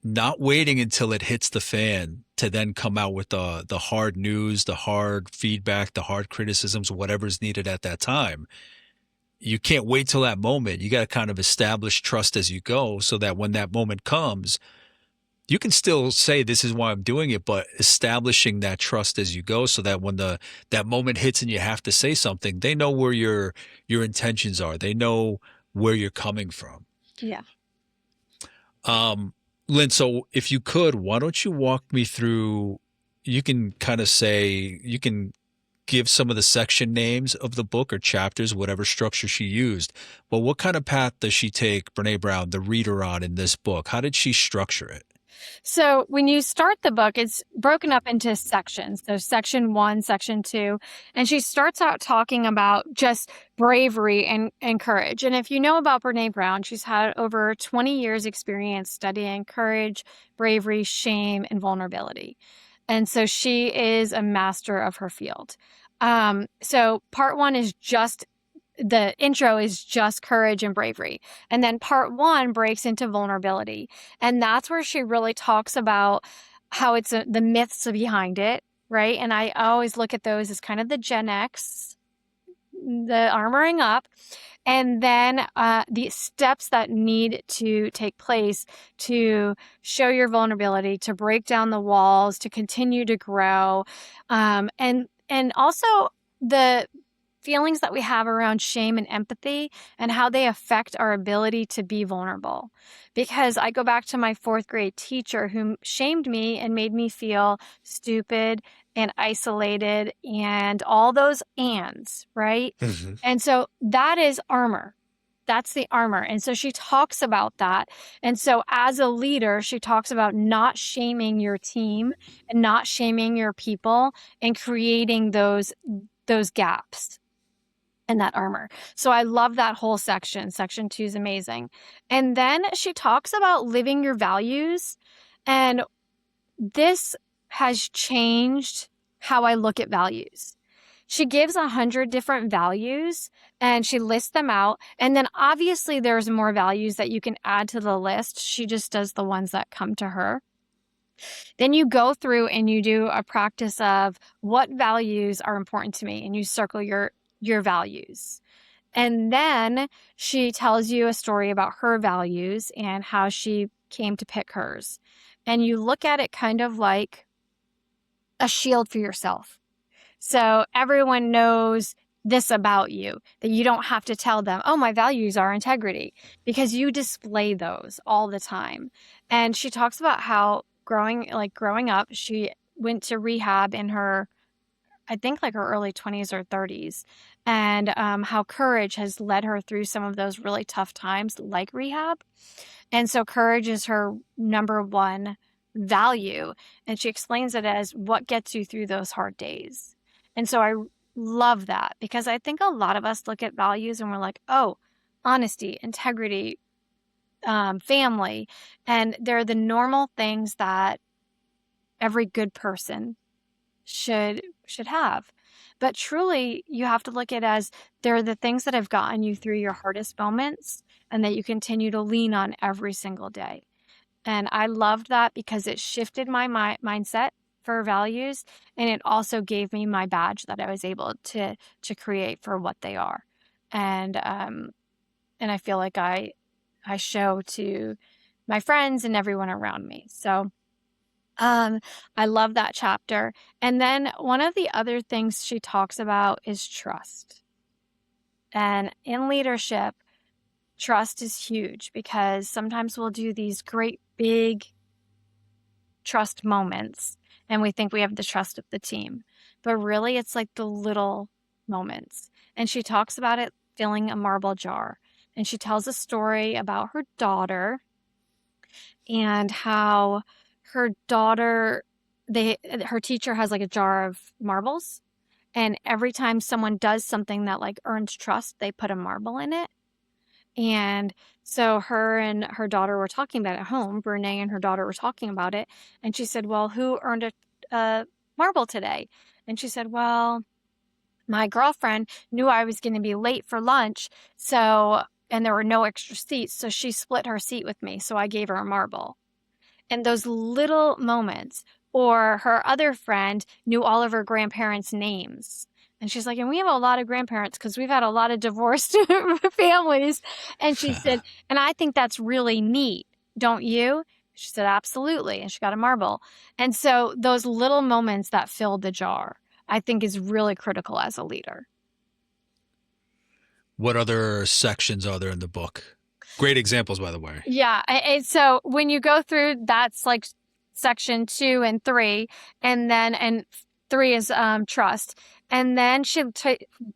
not waiting until it hits the fan to then come out with the hard news, the hard feedback, the hard criticisms, whatever's needed at that time. You can't wait till that moment. You got to kind of establish trust as you go, so that when that moment comes, you can still say this is why I'm doing it, but establishing that trust as you go, so that when that moment hits and you have to say something, they know where your intentions are. They know where you're coming from. Yeah. Lynn, so if you could, why don't you walk me through, you can kind of say, you can give some of the section names of the book or chapters, whatever structure she used, but what kind of path does she take, Brene Brown, the reader, on in this book? How did she structure it? So when you start the book, it's broken up into sections. So section 1, section 2, and she starts out talking about just bravery and courage. And if you know about Brene Brown, she's had over 20 years experience studying courage, bravery, shame, and vulnerability. And so she is a master of her field. So part 1 is just the intro is just courage and bravery. And then part 1 breaks into vulnerability. And that's where she really talks about how it's the myths behind it, right? And I always look at those as kind of the Gen X, the armoring up, and then the steps that need to take place to show your vulnerability, to break down the walls, to continue to grow, and also the feelings that we have around shame and empathy and how they affect our ability to be vulnerable. Because I go back to my 4th grade teacher who shamed me and made me feel stupid and isolated and all those ands, right? Mm-hmm. And so that is armor. That's the armor. And so she talks about that. And so as a leader, she talks about not shaming your team and not shaming your people and creating those gaps and that armor. So I love that whole section. Section 2 is amazing. And then she talks about living your values. And this has changed how I look at values. She gives 100 different values and she lists them out. And then obviously there's more values that you can add to the list. She just does the ones that come to her. Then you go through and you do a practice of what values are important to me, and you circle your values. And then she tells you a story about her values and how she came to pick hers. And you look at it kind of like a shield for yourself. So everyone knows this about you, that you don't have to tell them, oh, my values are integrity, because you display those all the time. And she talks about how growing up, she went to rehab in her, I think like her early 20s or 30s, and how courage has led her through some of those really tough times like rehab. And so courage is her number one value. And she explains it as what gets you through those hard days. And so I love that because I think a lot of us look at values and we're like, oh, honesty, integrity, family, and they're the normal things that every good person should have. But truly, you have to look at it as they're the things that have gotten you through your hardest moments and that you continue to lean on every single day. And I loved that because it shifted my mindset for values, and it also gave me my badge that I was able to create for what they are. And I feel like I show to my friends and everyone around me. So um, I love that chapter. And then one of the other things she talks about is trust. And in leadership, trust is huge because sometimes we'll do these great big trust moments and we think we have the trust of the team. But really, it's like the little moments. And she talks about it filling a marble jar. And she tells a story about her daughter and how her daughter her teacher has like a jar of marbles, and every time someone does something that like earns trust, they put a marble in it. And so her and her daughter were talking about it at home. Brene and her daughter were talking about it, and she said, well, who earned a marble today? And she said, well, my girlfriend knew I was going to be late for lunch, so and there were no extra seats, so she split her seat with me, so I gave her a marble. And those little moments. Or her other friend knew all of her grandparents' names. And she's like, and we have a lot of grandparents because we've had a lot of divorced families. And she said, and I think that's really neat, don't you? She said, absolutely. And she got a marble. And so those little moments that filled the jar, I think is really critical as a leader. What other sections are there in the book? Great examples, by the way. Yeah. So when you go through, that's like section 2 and 3, and 3 is trust. And then she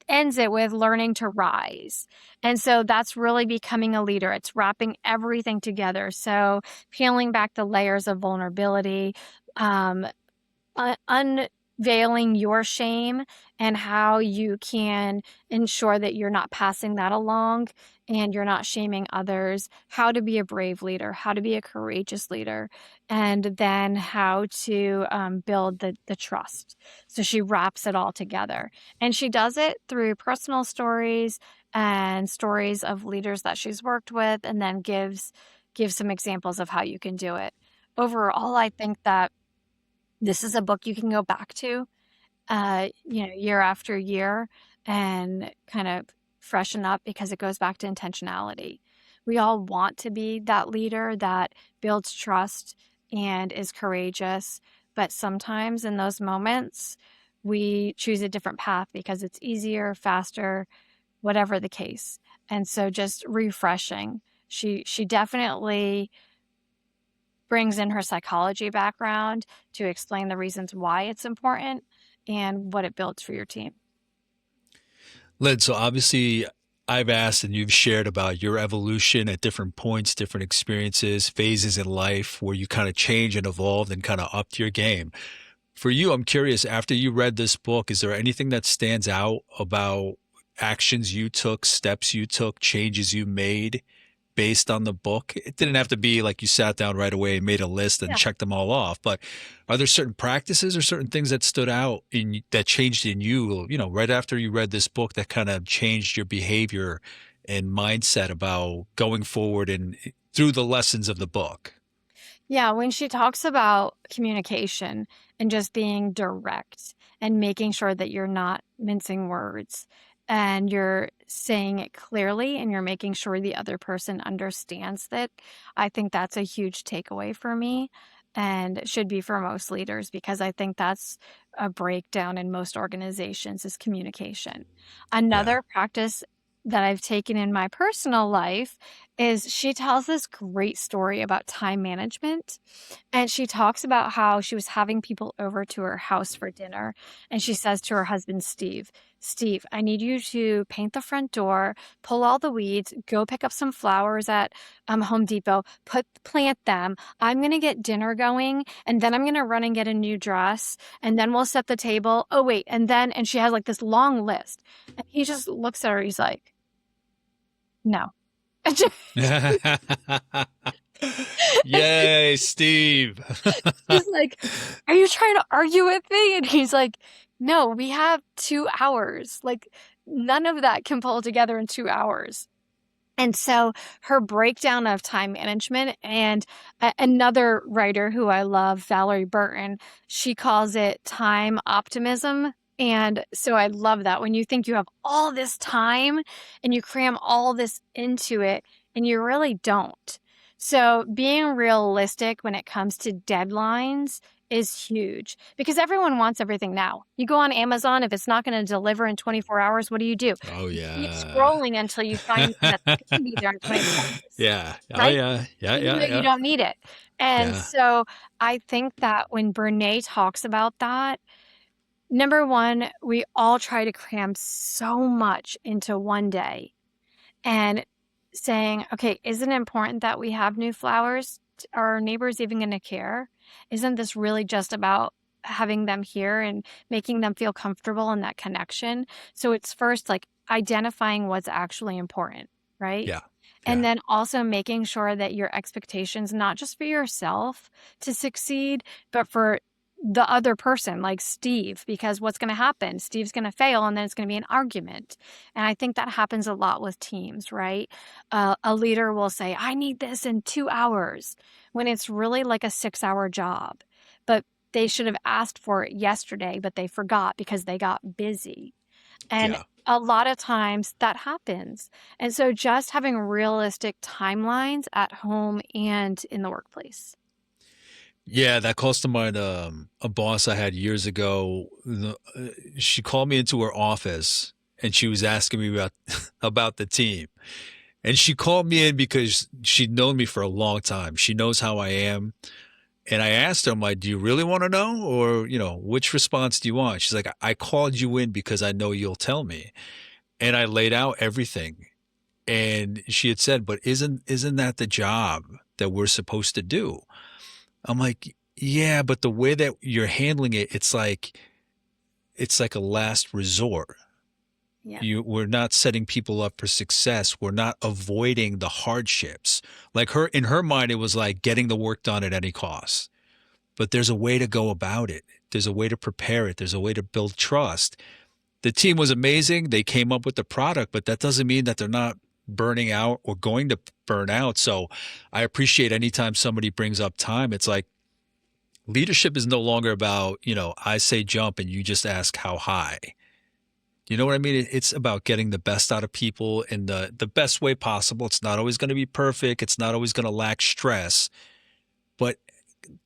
ends it with learning to rise. And so that's really becoming a leader. It's wrapping everything together. So peeling back the layers of vulnerability, um, unveiling your shame and how you can ensure that you're not passing that along and you're not shaming others, how to be a brave leader, how to be a courageous leader, and then how to build the trust. So she wraps it all together. And she does it through personal stories and stories of leaders that she's worked with, and then gives some examples of how you can do it. Overall, I think that this is a book you can go back to, year after year and kind of freshen up because it goes back to intentionality. We all want to be that leader that builds trust and is courageous, but sometimes in those moments, we choose a different path because it's easier, faster, whatever the case. And so just refreshing. She definitely brings in her psychology background to explain the reasons why it's important and what it builds for your team. Lynn, so obviously I've asked and you've shared about your evolution at different points, different experiences, phases in life where you kind of change and evolved and kind of upped your game. For you, I'm curious, after you read this book, is there anything that stands out about actions you took, steps you took, changes you made based on the book? It didn't have to be like you sat down right away and made a list and Yeah. checked them all off, but are there certain practices or certain things that stood out that changed in you, right after you read this book that kind of changed your behavior and mindset about going forward and through the lessons of the book? Yeah, when she talks about communication and just being direct and making sure that you're not mincing words and you're saying it clearly and you're making sure the other person understands that, I think that's a huge takeaway for me and should be for most leaders because I think that's a breakdown in most organizations is communication. Yeah. Another practice that I've taken in my personal life is she tells this great story about time management. And she talks about how she was having people over to her house for dinner. And she says to her husband, Steve, I need you to paint the front door, pull all the weeds, go pick up some flowers at Home Depot, plant them. I'm going to get dinner going, and then I'm going to run and get a new dress, and then we'll set the table. Oh, wait. And she has like this long list. And he just looks at her. He's like, no. Yay, Steve. He's like, are you trying to argue with me? And he's like, no, we have 2 hours. Like, none of that can pull together in 2 hours. And so her breakdown of time management, and another writer who I love, Valerie Burton, she calls it time optimism. And so I love that when you think you have all this time and you cram all this into it, and you really don't. So being realistic when it comes to deadlines is huge, because everyone wants everything now. You go on Amazon, if it's not going to deliver in 24 hours, what do? Oh You keep yeah. scrolling until you find that's going to be there in 24 hours, Yeah. Oh right? yeah. Yeah, Even though yeah, you yeah. don't need it. And Yeah. so I think that when Brene talks about that, number one, we all try to cram so much into one day, and saying, okay, isn't it important that we have new flowers? Are our neighbors even going to care? Isn't this really just about having them here and making them feel comfortable in that connection? So it's first like identifying what's actually important, right? Yeah. And Yeah. then also making sure that your expectations, not just for yourself to succeed, but for the other person, like Steve, because what's going to happen? Steve's going to fail, and then it's going to be an argument. And I think that happens a lot with teams, right? A leader will say, I need this in 2 hours, when it's really like a 6 hour job. But they should have asked for it yesterday, but they forgot because they got busy. And Yeah. a lot of times that happens. And so just having realistic timelines at home and in the workplace. Yeah, that calls to mind a boss I had years ago. She called me into her office and she was asking me about about the team. And she called me in because she'd known me for a long time. She knows how I am. And I asked her, I'm like, do you really want to know? Or, which response do you want? She's like, I called you in because I know you'll tell me. And I laid out everything. And she had said, but isn't that the job that we're supposed to do? I'm like, yeah, but the way that you're handling it, it's like a last resort. Yeah. We're not setting people up for success. We're not avoiding the hardships. Like in her mind, it was like getting the work done at any cost. But there's a way to go about it. There's a way to prepare it. There's a way to build trust. The team was amazing. They came up with the product, but that doesn't mean that they're not burning out or going to burn out. So I appreciate anytime somebody brings up time. It's like leadership is no longer about, I say jump and you just ask how high. You know what I mean? It's about getting the best out of people in the best way possible. It's not always going to be perfect. It's not always going to lack stress, but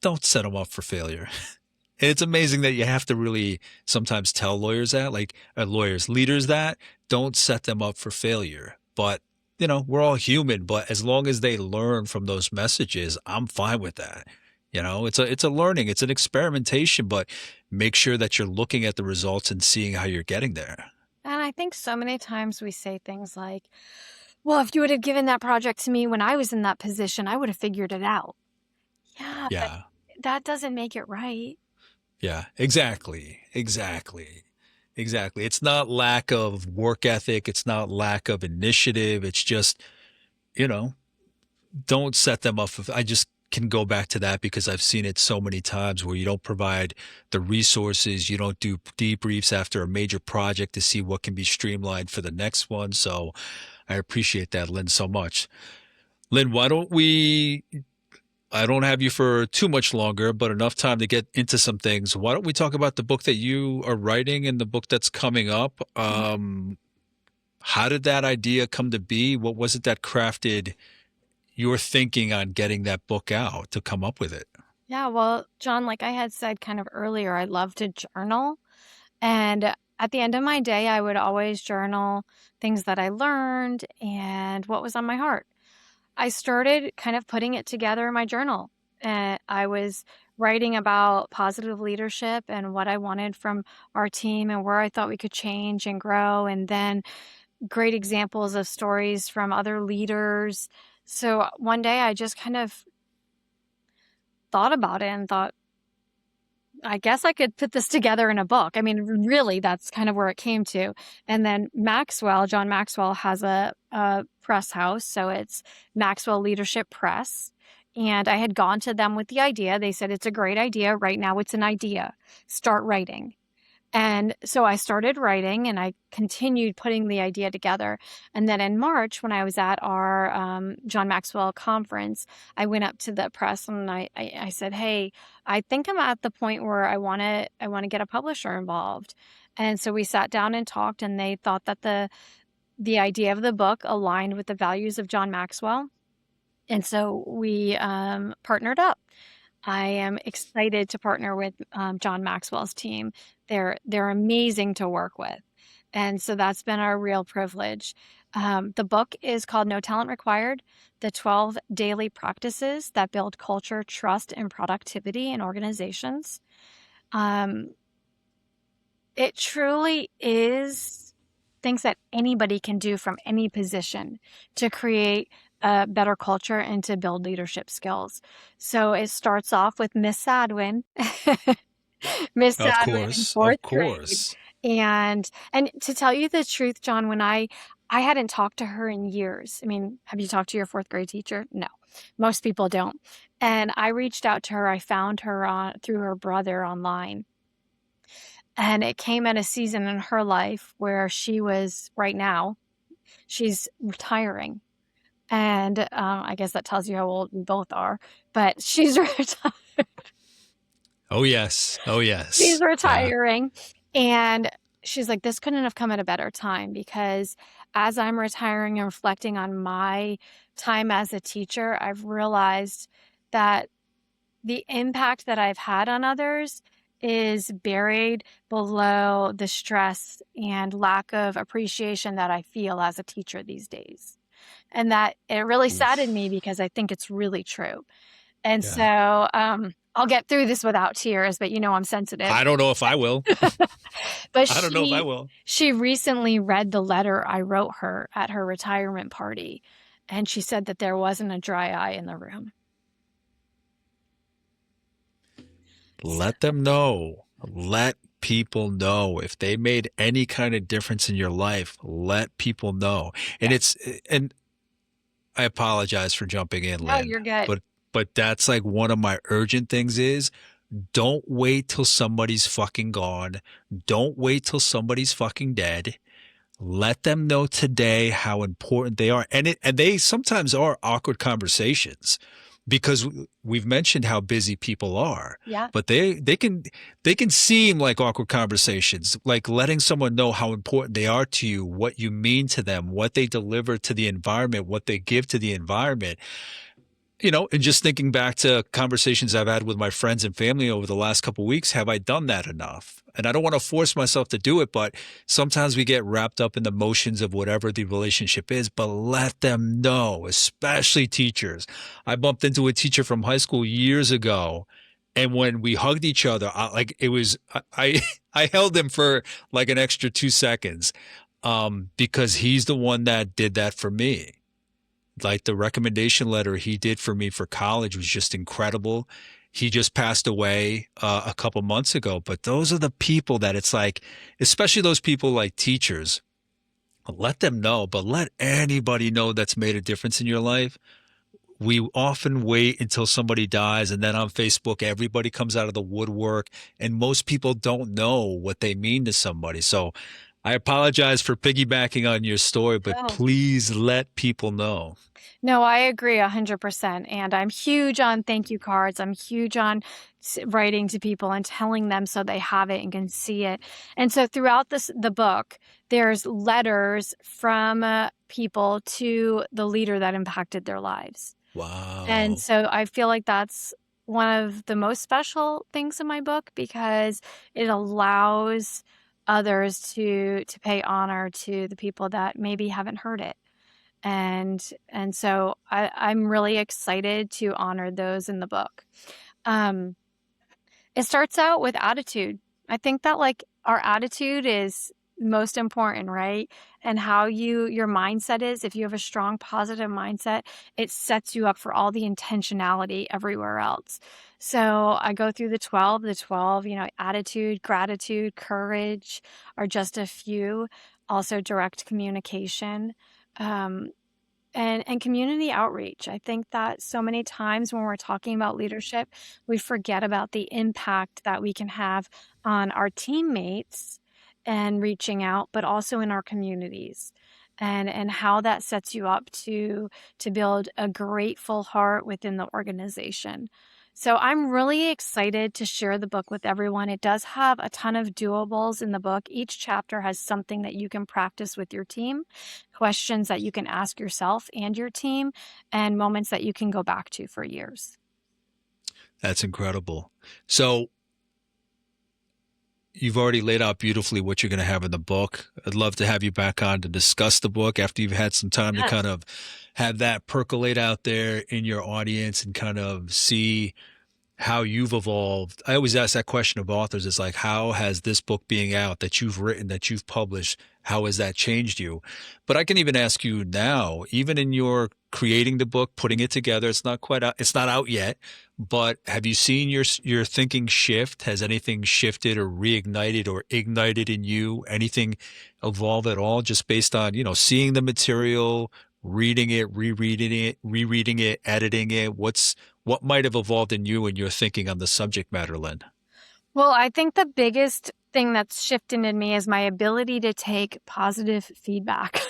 don't set them up for failure. And it's amazing that you have to really sometimes tell lawyers that, like leaders that, don't set them up for failure. But, we're all human, but as long as they learn from those messages, I'm fine with that. It's a learning, it's an experimentation, but make sure that you're looking at the results and seeing how you're getting there. And I think so many times we say things like, well, if you would have given that project to me when I was in that position, I would have figured it out. Yeah, but Yeah. that doesn't make it right. Yeah, exactly. Exactly. Exactly. It's not lack of work ethic. It's not lack of initiative. It's just, you know, don't set them up. I just can go back to that because I've seen it so many times where you don't provide the resources. You don't do debriefs after a major project to see what can be streamlined for the next one. So I appreciate that, Lynn, so much. Lynn, why don't we I don't have you for too much longer, but enough time to get into some things. Why don't we talk about the book that you are writing and the book that's coming up? How did that idea come to be? What was it that crafted your thinking on getting that book out to come up with it? Yeah, well, John, like I had said kind of earlier, I love to journal. And at the end of my day, I would always journal things that I learned and what was on my heart. I started kind of putting it together in my journal. And I was writing about positive leadership and what I wanted from our team and where I thought we could change and grow. And then great examples of stories from other leaders. So one day I just kind of thought about it and thought, I guess I could put this together in a book. I mean, really, that's kind of where it came to. And then John Maxwell has a press house. So it's Maxwell Leadership Press. And I had gone to them with the idea. They said, it's a great idea. Right now, it's an idea. Start writing. And so I started writing and I continued putting the idea together. And then in March, when I was at our John Maxwell conference, I went up to the press and I said, hey, I think I'm at the point where I want to get a publisher involved. And so we sat down and talked, and they thought that the idea of the book aligned with the values of John Maxwell. And so we partnered up. I am excited to partner with John Maxwell's team. They're amazing to work with. And so that's been our real privilege. The book is called No Talent Required: The 12 Daily Practices That Build Culture, Trust, and Productivity in Organizations. It truly is things that anybody can do from any position to create a better culture and to build leadership skills. So it starts off with Miss Sadwin, Miss Of Sadwin in course, fourth of grade. course. And to tell you the truth, John, when I hadn't talked to her in years. I mean, have you talked to your fourth grade teacher? No, most people don't. And I reached out to her. I found her through her brother online. And it came at a season in her life where right now, she's retiring. And I guess that tells you how old we both are, but she's Oh yes. Oh she's yes. Yeah. retiring. And she's like, this couldn't have come at a better time, because as I'm retiring and reflecting on my time as a teacher, I've realized that the impact that I've had on others is buried below the stress and lack of appreciation that I feel as a teacher these days. And that it really saddened me, Oof. because I think it's really true. And Yeah. so I'll get through this without tears, but I'm sensitive. I don't know if I will. But I don't know if I will. she recently read the letter I wrote her at her retirement party, and she said that there wasn't a dry eye in the room. Let them know. Let people know if they made any kind of difference in your life. Let people know. Yeah. And I apologize for jumping in, No, Lynn, you're good. but that's like one of my urgent things is don't wait till somebody's fucking gone. Don't wait till somebody's fucking dead. Let them know today how important they are. And they sometimes are awkward conversations because we've mentioned how busy people are. Yeah. But they can seem like awkward conversations, like letting someone know how important they are to you, what you mean to them, what they deliver to the environment, what they give to the environment. And just thinking back to conversations I've had with my friends and family over the last couple of weeks, have I done that enough? And I don't want to force myself to do it, but sometimes we get wrapped up in the motions of whatever the relationship is, but let them know, especially teachers. I bumped into a teacher from high school years ago. And when we hugged each other, I held him for like an extra 2 seconds, because he's the one that did that for me. Like the recommendation letter he did for me for college was just incredible. He just passed away a couple months ago, but those are the people that it's like, especially those people like teachers, let them know, but let anybody know that's made a difference in your life. We often wait until somebody dies, and then on Facebook, everybody comes out of the woodwork, and most people don't know what they mean to somebody. So I apologize for piggybacking on your story, but No. please let people know. No, I agree 100%. And I'm huge on thank you cards. I'm huge on writing to people and telling them so they have it and can see it. And so throughout the book, there's letters from people to the leader that impacted their lives. And Wow. so I feel like that's one of the most special things in my book, because it allows others to pay honor to the people that maybe haven't heard it. And so I'm really excited to honor those in the book. Um, it starts out with attitude. I think that like our attitude is most important, right? And how your mindset is. If you have a strong positive mindset, it sets you up for all the intentionality everywhere else. So I go through the 12, attitude, gratitude, courage are just a few. Also direct communication. Um, and community outreach. I think that so many times when we're talking about leadership, we forget about the impact that we can have on our teammates and reaching out, but also in our communities, and how that sets you up to build a grateful heart within the organization. So I'm really excited to share the book with everyone. It does have a ton of doables in the book. Each chapter has something that you can practice with your team, questions that you can ask yourself and your team, and moments that you can go back to for years. That's incredible. So you've already laid out beautifully what you're going to have in the book. I'd love to have you back on to discuss the book after you've had some time to Yes. kind of have that percolate out there in your audience and kind of see how you've evolved. I always ask that question of authors. It's like, how has this book being out that you've written, that you've published, how has that changed you? But I can even ask you now, even in your creating the book, putting it together, it's not quite out, it's not out yet, but have you seen your thinking shift? Has anything shifted or reignited or ignited in you? Anything evolve at all just based on, seeing the material, rereading it, editing it? What might have evolved in you and your thinking on the subject matter, Lynn? Well, I think the biggest thing that's shifted in me is my ability to take positive feedback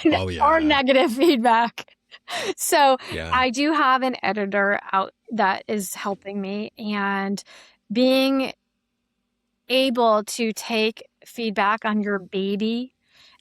Oh or yeah. negative feedback. So Yeah. I do have an editor out that is helping me, and being able to take feedback on your baby.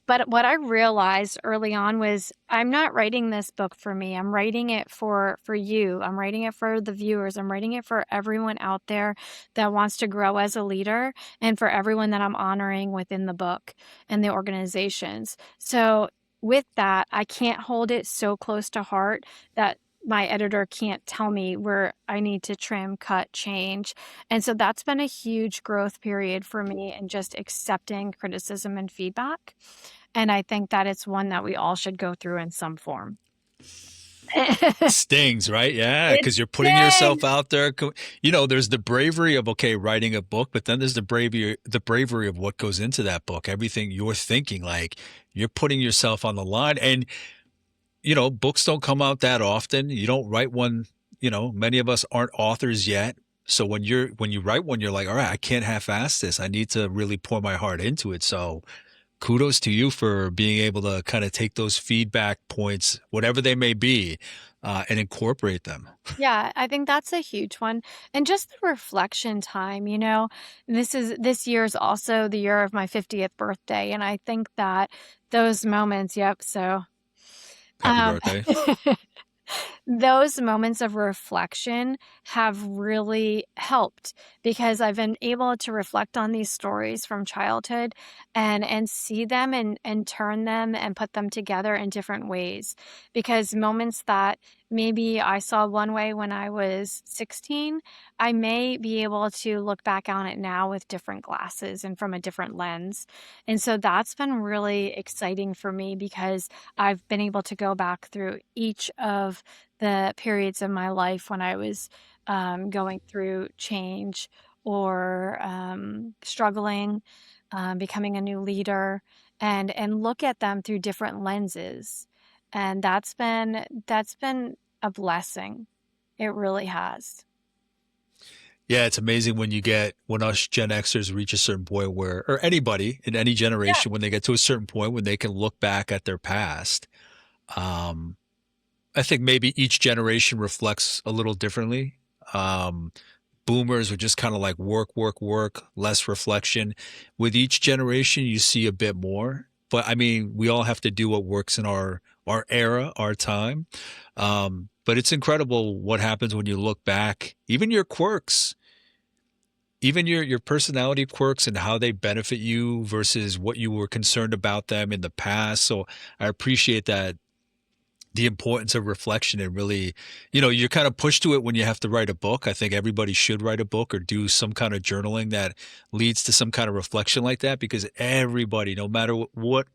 But what I realized early on was I'm not writing this book for me. I'm writing it for you. I'm writing it for the viewers. I'm writing it for everyone out there that wants to grow as a leader, and for everyone that I'm honoring within the book and the organizations. So with that, I can't hold it so close to heart that my editor can't tell me where I need to trim, cut, change. And so that's been a huge growth period for me, and just accepting criticism and feedback. And I think that it's one that we all should go through in some form. Stings, right? Yeah, It because you're putting yourself stinks. out there. There's the bravery of okay, writing a book, but then there's the bravery of what goes into that book. Everything you're thinking, like you're putting yourself on the line, and books don't come out that often. You don't write one. Many of us aren't authors yet. So when you write one, you're like, all right, I can't half-ass this. I need to really pour my heart into it. So kudos to you for being able to kind of take those feedback points, whatever they may be, and incorporate them. Yeah, I think that's a huge one. And just the reflection time, this year is also the year of my 50th birthday. And I think that those moments, yep. So, Happy um, birthday. those moments of reflection have really helped, because I've been able to reflect on these stories from childhood, and see them, and turn them and put them together in different ways. Because moments that maybe I saw one way when I was 16, I may be able to look back on it now with different glasses and from a different lens. And so that's been really exciting for me, because I've been able to go back through each of the periods of my life when I was going through change, or struggling, becoming a new leader, and look at them through different lenses. And that's been a blessing. It really has. Yeah, it's amazing when us Gen Xers reach a certain point where, or anybody in any Yeah. generation, when they get to a certain point when they can look back at their past. Um, I think maybe each generation reflects a little differently. Um, Boomers are just kind of like work, work, work, less reflection. With each generation, you see a bit more. But I mean, we all have to do what works in our era, our time. But it's incredible what happens when you look back, even your quirks, even your personality quirks and how they benefit you versus what you were concerned about them in the past. So I appreciate that the importance of reflection and really, you're kind of pushed to it when you have to write a book. I think everybody should write a book or do some kind of journaling that leads to some kind of reflection like that, because everybody, no matter what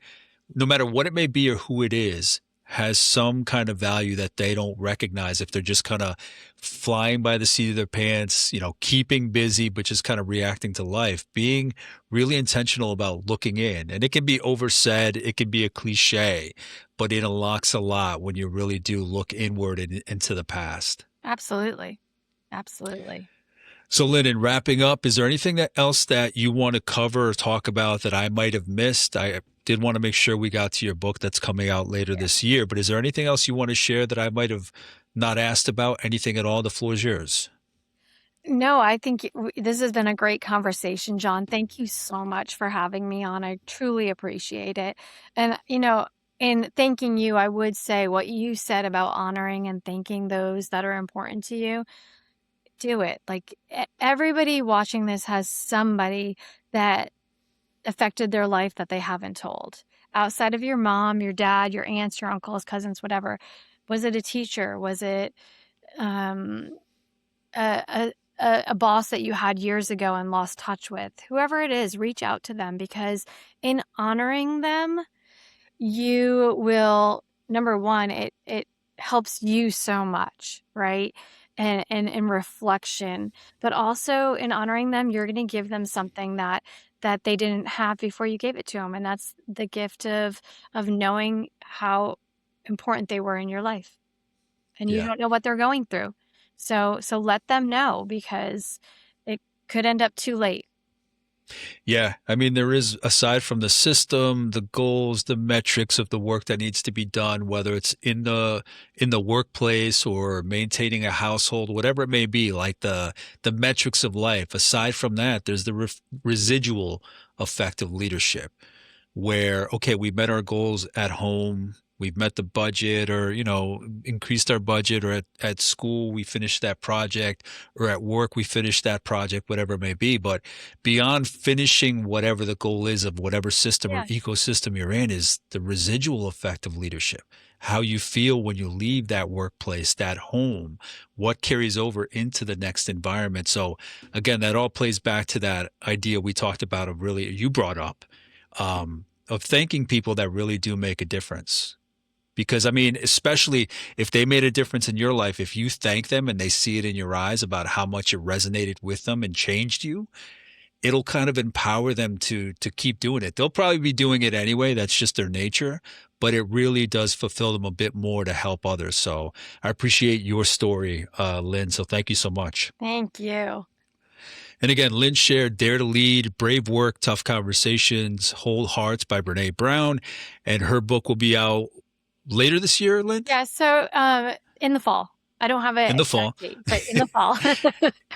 it may be or who it is, has some kind of value that they don't recognize if they're just kind of flying by the seat of their pants, keeping busy, but just kind of reacting to life. Being really intentional about looking in. And it can be oversaid, it can be a cliche, but it unlocks a lot when you really do look inward and into the past. Absolutely. Absolutely. So, Lynn, in wrapping up, is there anything else that you want to cover or talk about that I might have missed? I did want to make sure we got to your book that's coming out later this year, but is there anything else you want to share that I might have not asked about? Anything at all? The floor is yours. No, I think this has been a great conversation, John. Thank you so much for having me on. I truly appreciate it. And, in thanking you, I would say what you said about honoring and thanking those that are important to you. Do it. Like everybody watching this has somebody that affected their life that they haven't told. Outside of your mom, your dad, your aunts, your uncles, cousins, whatever. Was it a teacher? Was it um, a boss that you had years ago and lost touch with? Whoever it is, reach out to them, because in honoring them, you will, number one, it helps you so much, right? And in reflection, but also in honoring them, you're going to give them something that they didn't have before you gave it to them, and that's the gift of knowing how important they were in your life, and you Yeah. don't know what they're going through, so let them know, because it could end up too late. Yeah. I mean, there is, aside from the system, the goals, the metrics of the work that needs to be done, whether it's in the workplace or maintaining a household, whatever it may be, like the metrics of life. Aside from that, there's the residual effect of leadership, where, okay, we met our goals at home, we've met the budget, or, increased our budget, or at school, we finished that project, or at work, we finished that project, whatever it may be. But beyond finishing whatever the goal is of whatever system or Yes. ecosystem you're in, is the residual effect of leadership. How you feel when you leave that workplace, that home, what carries over into the next environment. So again, that all plays back to that idea we talked about, of really, you brought up, of thanking people that really do make a difference. Because, I mean, especially if they made a difference in your life, if you thank them and they see it in your eyes about how much it resonated with them and changed you, it'll kind of empower them to keep doing it. They'll probably be doing it anyway. That's just their nature, but it really does fulfill them a bit more to help others. So I appreciate your story, Lynn. So thank you so much. Thank you. And again, Lynn shared Dare to Lead, Brave Work, Tough Conversations, Whole Hearts by Brene Brown. And her book will be out later this year, Lynn? Yeah, so in the fall. I don't have an In the fall. exact date, but in the fall.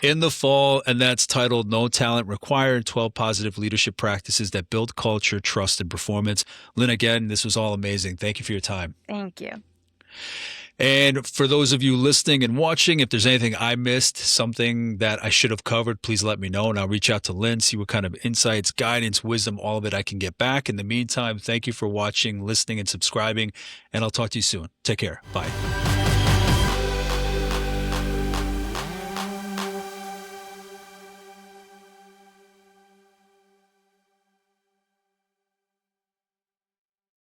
In the fall, and that's titled No Talent Required, 12 Positive Leadership Practices That Build Culture, Trust, and Performance. Lynn, again, this was all amazing. Thank you for your time. Thank you. And for those of you listening and watching, if there's anything I missed, something that I should have covered, please let me know, and I'll reach out to Lynn, see what kind of insights, guidance, wisdom, all of it I can get back. In the meantime, thank you for watching, listening, and subscribing, and I'll talk to you soon. Take care. Bye.